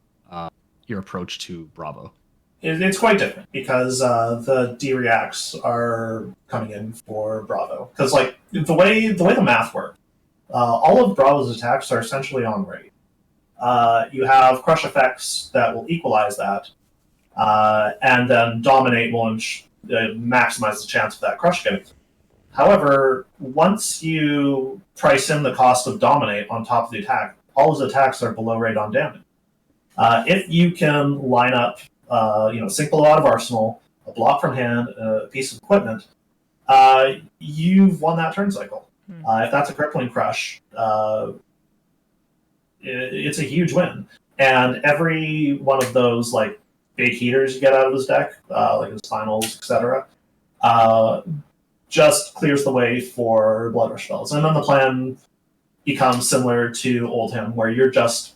your approach to Bravo? It's quite different because the D-reacts are coming in for Bravo. Because like the way the math works, all of Bravo's attacks are essentially on rate. You have crush effects that will equalize that, and then dominate will maximize the chance of that crush getting through. However, once you price in the cost of dominate on top of the attack, all his attacks are below rate on damage. If you can line up, sync below out of arsenal, a block from hand, a piece of equipment, you've won that turn cycle. If that's a crippling crush, it's a huge win. And every one of those like big heaters you get out of his deck, like his finals, etc., just clears the way for Blood Rush spells. And then the plan becomes similar to Oldhim, where you're just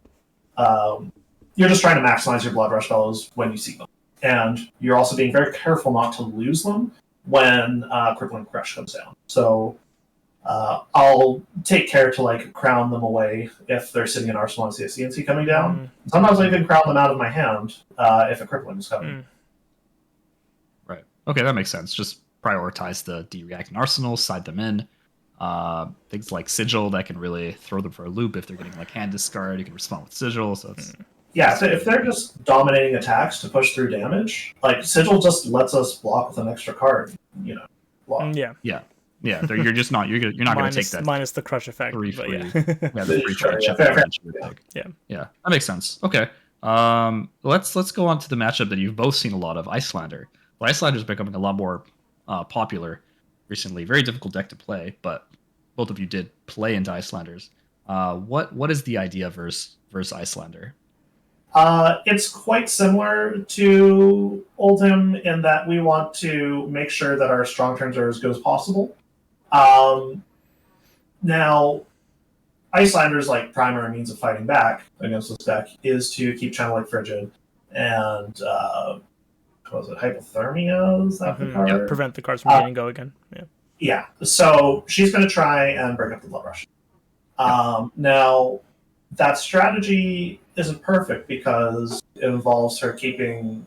trying to maximize your Blood Rush fellows when you see them. And you're also being very careful not to lose them when Crippling Crush comes down. So I'll take care to like crown them away if they're sitting in Arsenal and see a CNC coming down. Sometimes I even crown them out of my hand if a Crippling is coming. Right. Okay, that makes sense. Just prioritize the D-react and Arsenal, side them in. Things like Sigil that can really throw them for a loop if they're getting like hand discard. You can respond with Sigil, so it's... Yeah, so if they're just dominating attacks to push through damage, like Sigil just lets us block with an extra card, block. Yeah. You're just not you're not going to take that minus the crush effect. free. But yeah. The free charge. Yeah, that makes sense. Okay. Let's go on to the matchup that you've both seen a lot of, Iyslander. Well, Iyslander's becoming a lot more popular recently. Very difficult deck to play, but both of you did play into Iyslanders. What is the idea versus Iyslander? It's quite similar to Oldhim in that we want to make sure that our strong turns are as good as possible. Now, Iyslander's like primary means of fighting back against this deck is to keep Channel like Frigid and what was it, Hypothermia? Is that the card? Yeah, prevent the cards from getting go again. Yeah. So she's going to try and break up the Blood Rush. Now, that strategy isn't perfect because it involves her keeping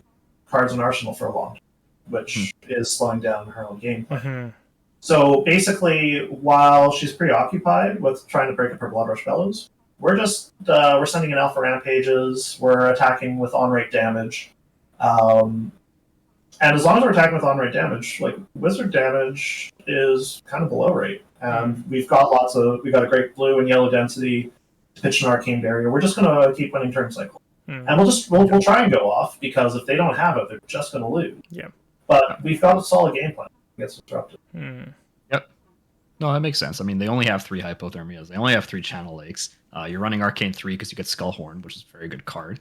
cards in Arsenal for a long time, which is slowing down her own gameplay. So basically, while she's preoccupied with trying to break up her Blood Rush fellows, we're just we're sending in Alpha Rampages, we're attacking with on-rate damage. And as long as we're attacking with on-rate damage, like wizard damage is kind of below rate. And we've got a great blue and yellow density to pitch an arcane barrier. We're just gonna keep winning turn cycle. And we'll try and go off because if they don't have it, they're just gonna lose. Yeah. But we've got a solid game plan. It gets disrupted. Yep. No, that makes sense. I mean, they only have 3 Hypothermias. They only have 3 Channel Lakes. You're running Arcane 3 because you get Skullhorn, which is a very good card.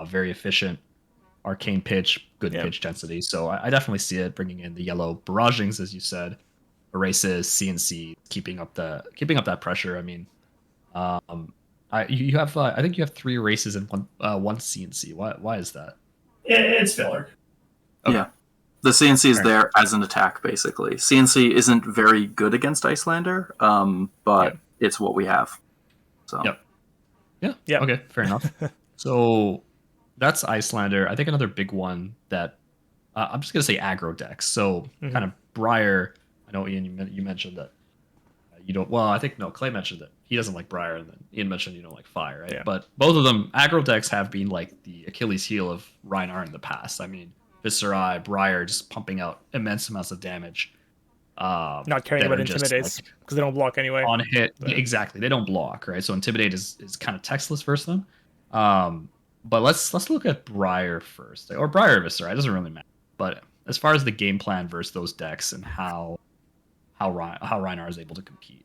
Very efficient. Arcane pitch, good pitch density. So I definitely see it bringing in the yellow barragings, as you said, erases, CNC, keeping up that pressure. I mean, you have I think you have 3 erases and one CNC. Why is that? It's filler. Okay. Yeah. The CNC is there as an attack, basically. CNC isn't very good against Iyslander, but it's what we have. So. Yeah. Okay, fair enough. So that's Iyslander. I think another big one that I'm just gonna say aggro decks. So kind of Briar. I know Ian, you mentioned that you don't. Well, I think no. Clay mentioned that he doesn't like Briar, and then Ian mentioned you don't like Fire, right? Yeah. But both of them aggro decks have been like the Achilles heel of Rhinar in the past. I mean, Viserai, Briar just pumping out immense amounts of damage. Not caring about Intimidates because they don't block anyway. On hit, exactly. They don't block, right? So Intimidate is kind of textless versus them. But let's look at Briar first, or Briar Viserai. It doesn't really matter. But as far as the game plan versus those decks and how Rhinar is able to compete.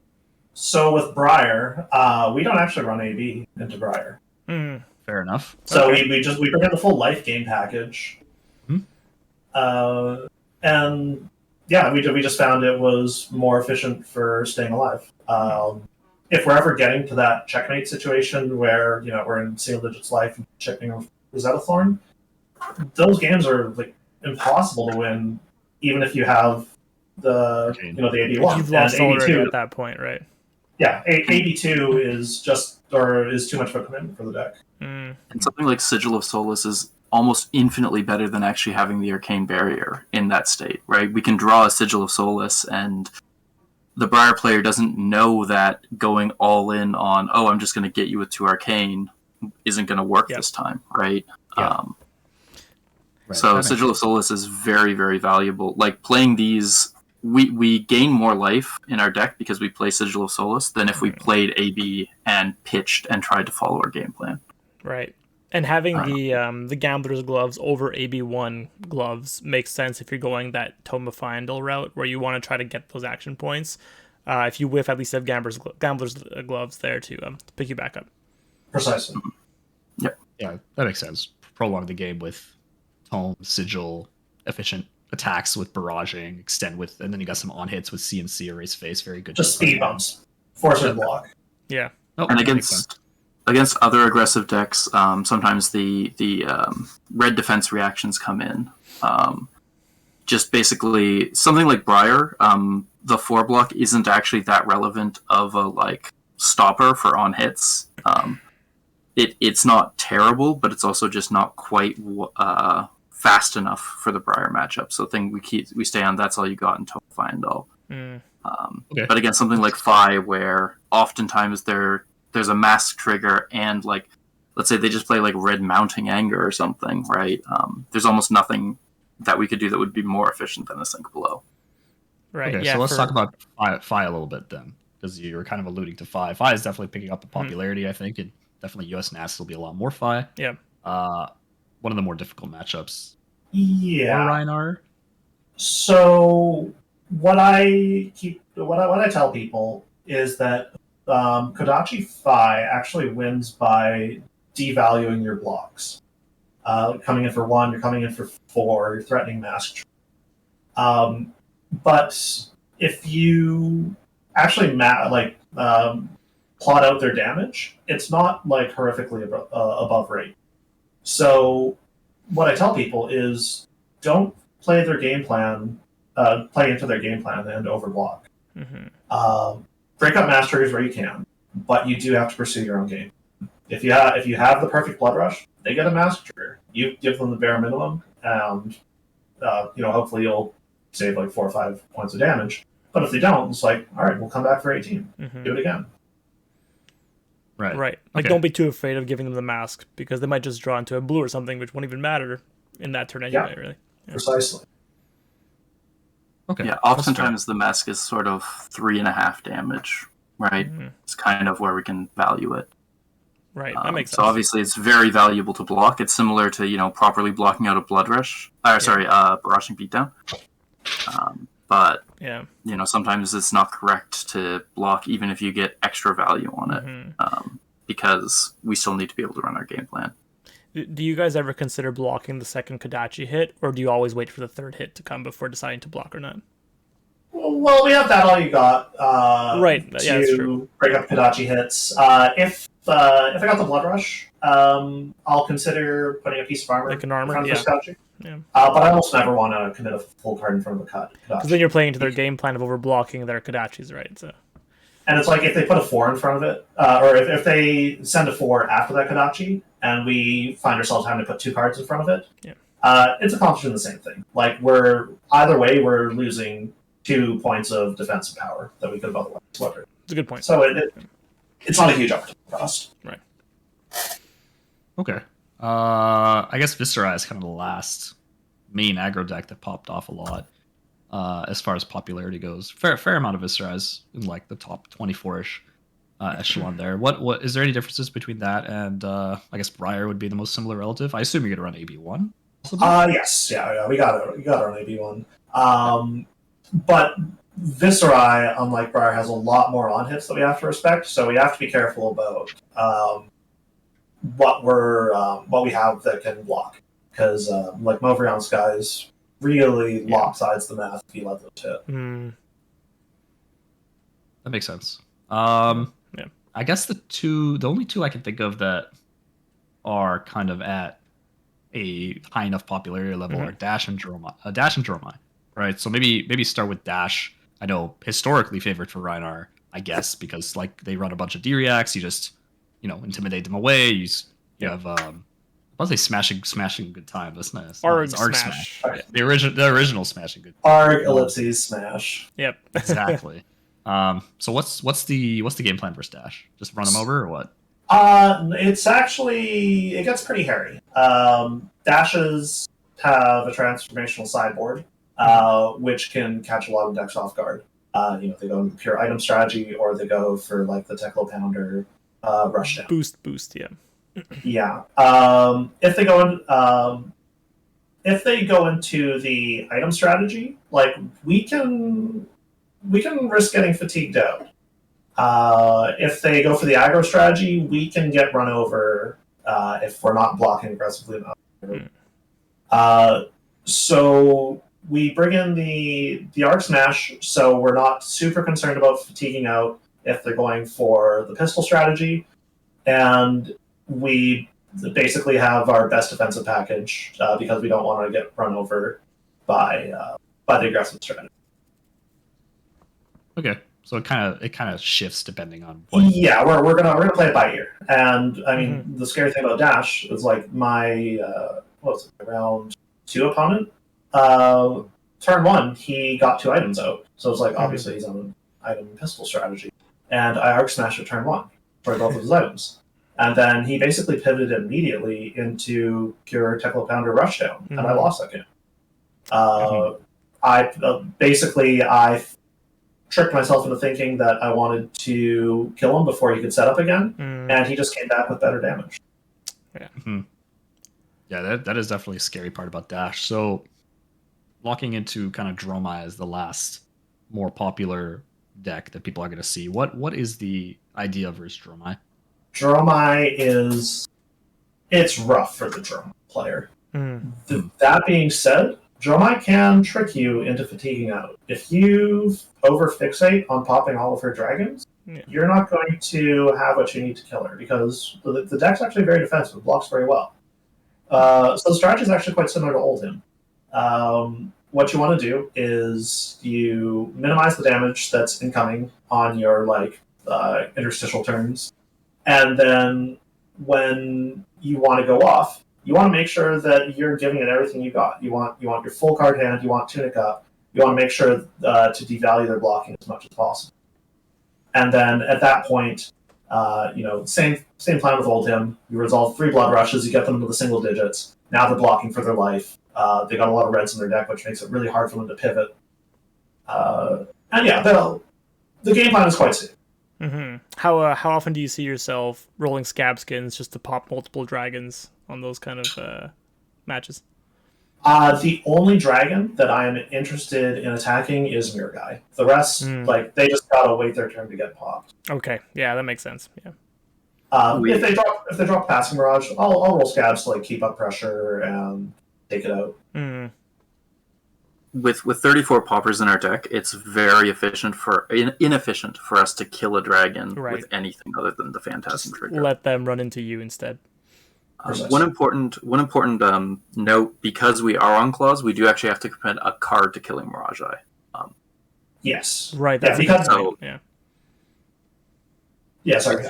So with Briar, we don't actually run AB into Briar. Fair enough. So we bring in the full life game package. And yeah, we just found it was more efficient for staying alive. If we're ever getting to that checkmate situation where we're in single digits life and checking Rosetta Thorn, those games are like impossible to win, even if you have the the AB1. You've lost already at that point, right? Yeah, AB2 is too much of a commitment for the deck. And something like Sigil of Solace is almost infinitely better than actually having the Arcane Barrier in that state, right? We can draw a Sigil of Solace, and the Briar player doesn't know that going all in on, I'm just going to get you with 2 Arcane isn't going to work this time, right? Right, so Sigil of Solace is very, very valuable. Like, playing these, we gain more life in our deck because we play Sigil of Solace than if we played AB and pitched and tried to follow our game plan. Right. And having the Gambler's Gloves over AB1 gloves makes sense if you're going that Tome of Fyendal route where you want to try to get those action points. If you whiff, at least have Gambler's Gloves there to pick you back up. Precisely. Yep. Yeah, that makes sense. Prolong the game with Tome, Sigil, efficient attacks with barraging, extend with, and then you got some on hits with CNC, erase face. Very good. Just speed bumps. Force and block. Yeah. And against other aggressive decks, sometimes the red defense reactions come in. Just basically something like Briar, the 4-block isn't actually that relevant of a stopper for on hits. It's not terrible, but it's also just not quite fast enough for the Briar matchup. So we stay on that's all you got until Fyendal. But again, something like Fi, where oftentimes there's a mask trigger and let's say they just play Red Mounting Anger or something, right? There's almost nothing that we could do that would be more efficient than a Sink Below. Right. Okay, so let's talk about Fi a little bit then, because you were kind of alluding to Fi. Fi is definitely picking up in popularity, I think, and definitely US NAS will be a lot more Fi. Yeah. One of the more difficult matchups. Yeah. For Rhinar. So what I tell people is that Kodachi Fi actually wins by devaluing your blocks. Coming in for 1, you're coming in for 4, you're threatening mask. But if you actually plot out their damage, it's not horrifically above rate. So what I tell people is don't play their game plan, play into their game plan and overblock. Break up mass triggers where you can, but you do have to pursue your own game. If you have the perfect blood rush, they get a mask trigger. You give them the bare minimum, and hopefully you'll save 4 or 5 points of damage. But if they don't, it's all right, we'll come back for 18. Do it again. Right. Don't be too afraid of giving them the mask, because they might just draw into a blue or something, which won't even matter in that turn anyway, really. Yeah. Precisely. Okay. Yeah, oftentimes the mask is sort of 3.5 damage, right? It's kind of where we can value it. Right, that makes sense. So obviously it's very valuable to block. It's similar to, properly blocking out a Blood Rush. Barraging Beatdown. But, sometimes it's not correct to block even if you get extra value on it. Because we still need to be able to run our game plan. Do you guys ever consider blocking the second Kodachi hit, or do you always wait for the third hit to come before deciding to block or not? Well, Well, we have that all you got. Right, yeah, that's to true. break up Kodachi hits. If I got the Blood Rush, I'll consider putting a piece of armor Like an armor, in front yeah. of Kodachi. Yeah. But I almost never want to commit a full card in front of the Kodachi. Because then you're playing into their game plan of overblocking their Kodachis, right? So. And it's like if they put a 4 in front of it, or if they send a 4 after that Kodachi, and we find ourselves having to put 2 cards in front of it, it's accomplishing the same thing. Like either way, we're losing 2 points of defensive power that we could have otherwise sweated. It's a good point. So it's not a huge opportunity cost. Right. Okay. I guess Viserai is kind of the last main aggro deck that popped off a lot as far as popularity goes. Fair amount of Viserais in like the top 24-ish echelon there. What is there any differences between that and I guess Briar would be the most similar relative? I assume you're gonna run AB1. Yes, yeah, we got it on AB1. But Viserai, unlike Briar, has a lot more on hits that we have to respect, so we have to be careful about what we have that can block. Because like Movrion Skies really lopsides the math if you let those hit. That makes sense. I guess the only two I can think of that are kind of at a high enough popularity level are Dash and Dromai. Right, so maybe start with Dash. I know historically favored for Rhinar, I guess, because like they run a bunch of D-reacts, you just intimidate them away. You have I'll say smashing good time. That's nice. Arg Smash. Yeah, the original smashing good. Arg ellipses smash. Yep. Exactly. So what's the game plan for Dash? Just run them over or what? It gets pretty hairy. Dashes have a transformational sideboard, which can catch a lot of decks off guard. They go in the pure item strategy, or they go for like the Teklo Pounder rushdown. Boost, yeah. Yeah. If they go into the item strategy, like we can risk getting fatigued out. If they go for the aggro strategy, we can get run over if we're not blocking aggressively enough. So we bring in the Arc Smash, so we're not super concerned about fatiguing out if they're going for the pistol strategy, and we basically have our best defensive package because we don't want to get run over by the aggressive strategy. Okay, so it kind of shifts depending on what. Yeah, we're gonna play it by ear, and I mean the scary thing about Dash is like my round 2 opponent. Turn 1, he got 2 items out, so it's like obviously he's on an item pistol strategy, and I Arc Smash at turn 1 for both of his items. And then he basically pivoted immediately into pure Teklo Pounder Rushdown, and I lost that game. I tricked myself into thinking that I wanted to kill him before he could set up again, and he just came back with better damage. Yeah. Yeah, that is definitely a scary part about Dash. So locking into kind of Dromai as the last more popular deck that people are going to see. What is the idea versus Dromai? Dromai it's rough for the Dromai player. That being said, Dromai can trick you into fatiguing out. If you over-fixate on popping all of her dragons, you're not going to have what you need to kill her, because the deck's actually very defensive. It blocks very well. So the strategy is actually quite similar to Oldhim. What you want to do is you minimize the damage that's incoming on your interstitial turns, and then when you want to go off, you want to make sure that you're giving it everything you got. You want your full card hand. You want Tunic up. You want to make sure to devalue their blocking as much as possible. And then at that point, same plan with Oldhim. You resolve 3 blood rushes. You get them into the single digits. Now they're blocking for their life. They got a lot of reds in their deck, which makes it really hard for them to pivot. The game plan is quite safe. How often do you see yourself rolling scab skins just to pop multiple dragons on those kind of matches? The only dragon that I am interested in attacking is Mirror Guy. The rest, they just gotta wait their turn to get popped. Okay, yeah, that makes sense. Yeah. If they drop Passing Mirage, I'll roll scabs to keep up pressure and take it out. with 34 poppers in our deck, it's very inefficient for us to kill a dragon with anything other than the Phantasm trigger. Let them run into you instead. One important note: because we are on claws, we do actually have to commit a card to killing Mirage-Eye. Yes. Right. That's because yeah. Yeah, sorry.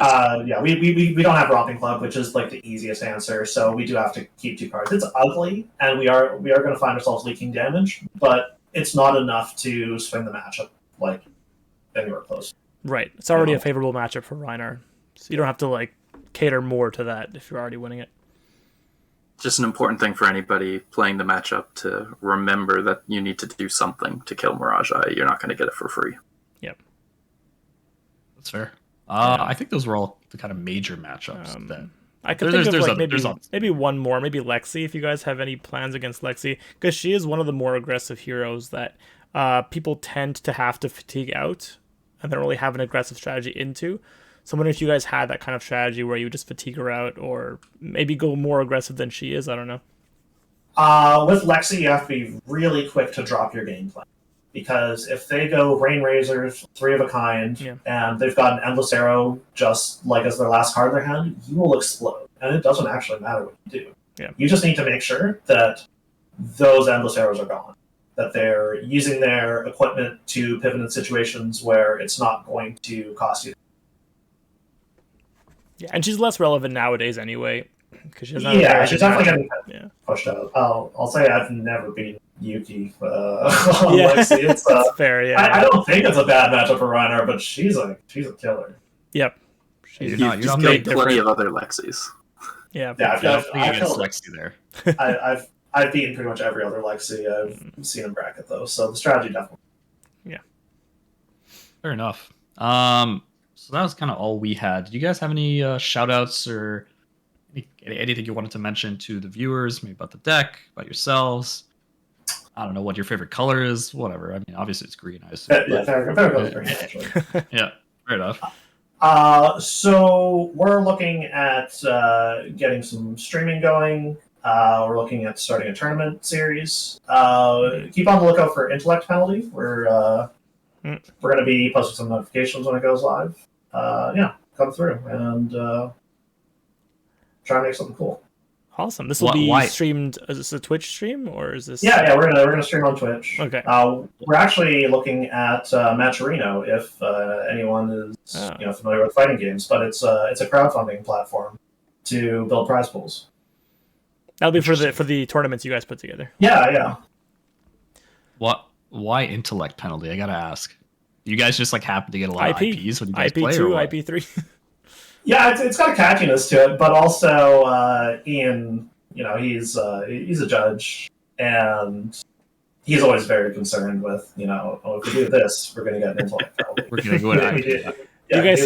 We don't have Romping Club, which is like the easiest answer. So we do have to keep 2 cards. It's ugly, and we are going to find ourselves leaking damage, but it's not enough to swing the matchup like anywhere close. Right. It's already a favorable matchup for Rhinar, so you don't have to like cater more to that if you're already winning it. Just an important thing for anybody playing the matchup to remember that you need to do something to kill Mirage-Eye. You're not going to get it for free. Yep. That's fair. I think those were all the kind of major matchups. I could think of maybe one more, maybe Lexi, if you guys have any plans against Lexi, because she is one of the more aggressive heroes that people tend to have to fatigue out and they don't really have an aggressive strategy into. So I wonder if you guys had that kind of strategy where you just fatigue her out or maybe go more aggressive than she is. I don't know. With Lexi, you have to be really quick to drop your game plan. Because if they go Rain Razors, 3 of a kind, and they've got an Endless Arrow just like as their last card in their hand, you will explode. And it doesn't actually matter what you do. Yeah. You just need to make sure that those Endless Arrows are gone. That they're using their equipment to pivot in situations where it's not going to cost you. Yeah, and she's less relevant nowadays anyway. She's definitely getting pushed out. I'll say I've never been Yuki on Lexi. It's That's fair, yeah. I don't think it's a bad matchup for Rhinar, but she's a killer. Yep. You've made plenty of other Lexis. Yeah. I've against Lexi there. I've beaten pretty much every other Lexi I've seen in bracket though, so the strategy definitely. Yeah. Fair enough. So that was kind of all we had. Did you guys have any shout outs or anything you wanted to mention to the viewers, maybe about the deck, about yourselves? I don't know what your favorite color is, whatever. I mean, obviously it's green, I assume. Green, actually. Yeah, fair enough. So we're looking at getting some streaming going. We're looking at starting a tournament series. Keep on the lookout for Intellect Penalty. We're going to be posting some notifications when it goes live. Come through and try and make something cool. Awesome. This will be streamed. Is this a Twitch stream or is this? Yeah. We're gonna stream on Twitch. Okay. We're actually looking at Matcherino if anyone is familiar with fighting games, but it's a crowdfunding platform to build prize pools. That'll be for the tournaments you guys put together. Yeah. Why Intellect Penalty? I gotta ask. You guys just like happen to get a lot of IPs when you guys play, IP2, or IP3. Yeah, it's got a catchiness to it, but also Ian, he's a judge, and he's always very concerned with, if we do this, we're going to get an intellect penalty. We're going to go into you guys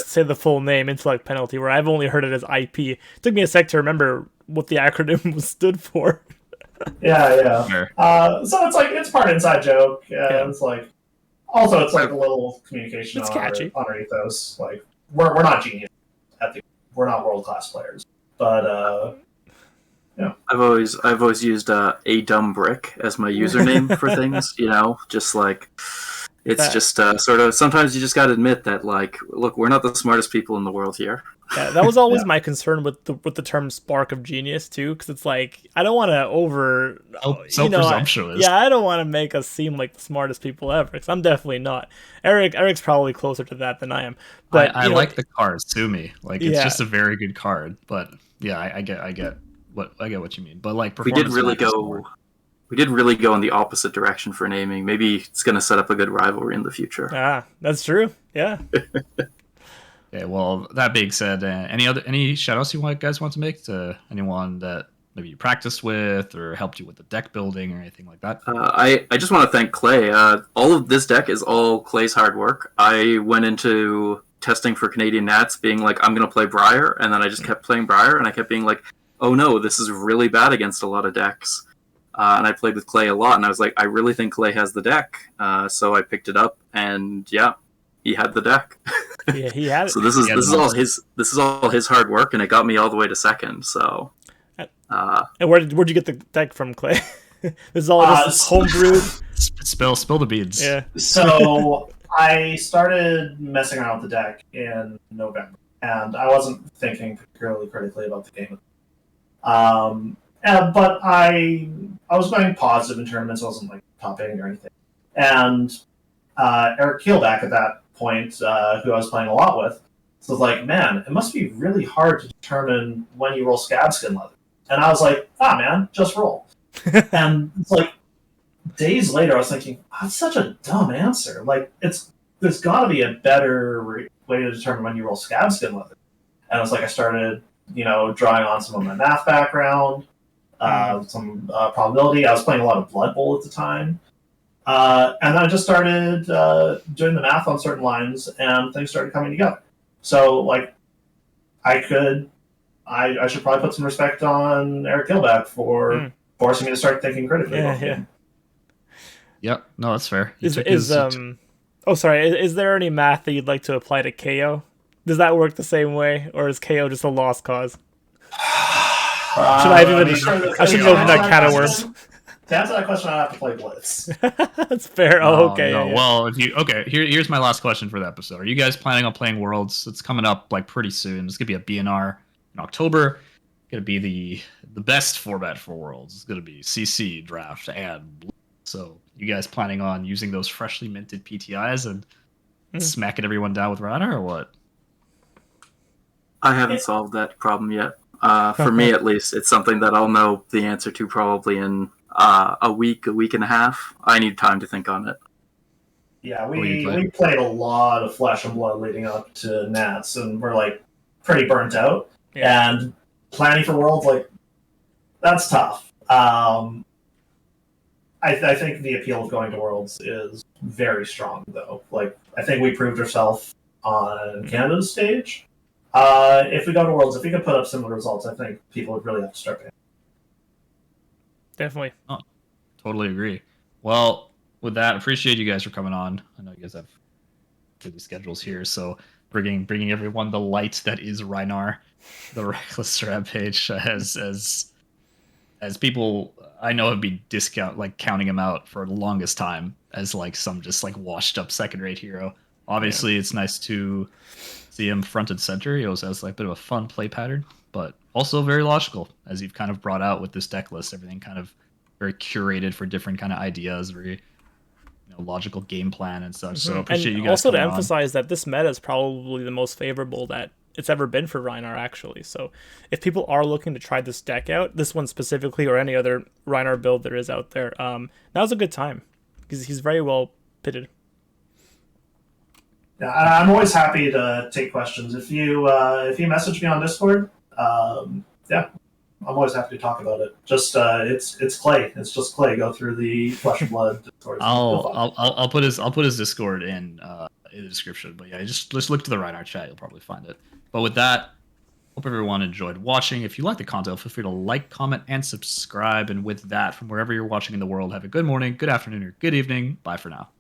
say the full name, intellect penalty, where I've only heard it as IP. It took me a sec to remember what the acronym stood for. Yeah. Sure. So it's part inside joke, and it's like also it's like a little communication on our ethos. Like we're not genius. We're not world class players, but I've always used a dumb brick as my username for things. Just like it's just sort of sometimes you just got to admit that look, we're not the smartest people in the world here. Yeah, that was always my concern with the term spark of genius too, because it's like I don't want to so presumptuous. I don't want to make us seem like the smartest people ever, because I'm definitely not. Eric's probably closer to that than I am. But I like the card, sue me. It's just a very good card. But yeah, I get what you mean. But we did really go in the opposite direction for naming. Maybe it's going to set up a good rivalry in the future. That's true. Yeah. Okay, well, that being said, any shout-outs you guys want to make to anyone that maybe you practiced with or helped you with the deck building or anything like that? I just want to thank Clay. All of this deck is all Clay's hard work. I went into testing for Canadian Nats being like, I'm going to play Briar, and then I just kept playing Briar, and I kept being like, oh no, this is really bad against a lot of decks. And I played with Clay a lot, and I was like, I really think Clay has the deck. So I picked it up, and he had the deck. Yeah, he had it. So this is all his hard work, and it got me all the way to second. So, and where'd you get the deck from, Clay? This is all just homebrewed. Spill the beans. Yeah. So I started messing around with the deck in November, and I wasn't thinking particularly critically about the game. But I was going positive in tournaments. I wasn't like top 8 or anything. And Eric Keelback at that point, who I was playing a lot with, was like, man, it must be really hard to determine when you roll scab skin leather. And I was like, man, just roll. And it's like, days later, I was thinking, that's such a dumb answer. Like, there's got to be a better way to determine when you roll scab skin leather. And it was like, I started, drawing on some of my math background, some probability. I was playing a lot of Blood Bowl at the time. And then I just started doing the math on certain lines, and things started coming together. So, like, I should probably put some respect on Eric Keelback for forcing me to start thinking critically. Yeah. Yep. No, that's fair. Is there any math that you'd like to apply to KO? Does that work the same way, or is KO just a lost cause? I shouldn't open that can of worms. To answer that question, I have to play Blitz. That's fair. Okay. No. Yeah. Well, here's my last question for the episode. Are you guys planning on playing Worlds? It's coming up like pretty soon. It's gonna be a BNR in October. It's gonna be the best format for Worlds. It's gonna be CC, Draft, and Blitz. So, you guys planning on using those freshly minted PTIs and smacking everyone down with Rhinar, or what? I haven't solved that problem yet. For me, at least, it's something that I'll know the answer to probably in a week and a half. I need time to think on it. Yeah, we played a lot of Flesh and Blood leading up to Nats, and we're like pretty burnt out. Yeah. And planning for Worlds, like, that's tough. I think the appeal of going to Worlds is very strong, though. Like, I think we proved ourselves on Canada's stage. If we go to Worlds, if we could put up similar results, I think people would really have to start paying. Definitely. Oh, totally agree. Well, with that, appreciate you guys for coming on. I know you guys have busy schedules here, so bringing everyone the light that is Rhinar, the Reckless Rampage, as people I know have been counting him out for the longest time as like some just like washed up second rate hero. Obviously, It's nice to see him front and center. He also has like a bit of a fun play pattern, but also very logical, as you've kind of brought out with this deck list. Everything kind of very curated for different kind of ideas, very logical game plan and such. So appreciate you guys. Also to emphasize that this meta is probably the most favorable that it's ever been for Rhinar, actually. So if people are looking to try this deck out, this one specifically, or any other Rhinar build there is out there, now's a good time because he's very well pitted. Yeah, I'm always happy to take questions. If you message me on Discord, I'm always happy to talk about it. Just it's Clay. It's just Clay. Go through the Flesh and Blood Discord. I'll put his Discord in the description. But yeah, just look to the Rhinar chat. You'll probably find it. But with that, hope everyone enjoyed watching. If you like the content, feel free to like, comment, and subscribe. And with that, from wherever you're watching in the world, have a good morning, good afternoon, or good evening. Bye for now.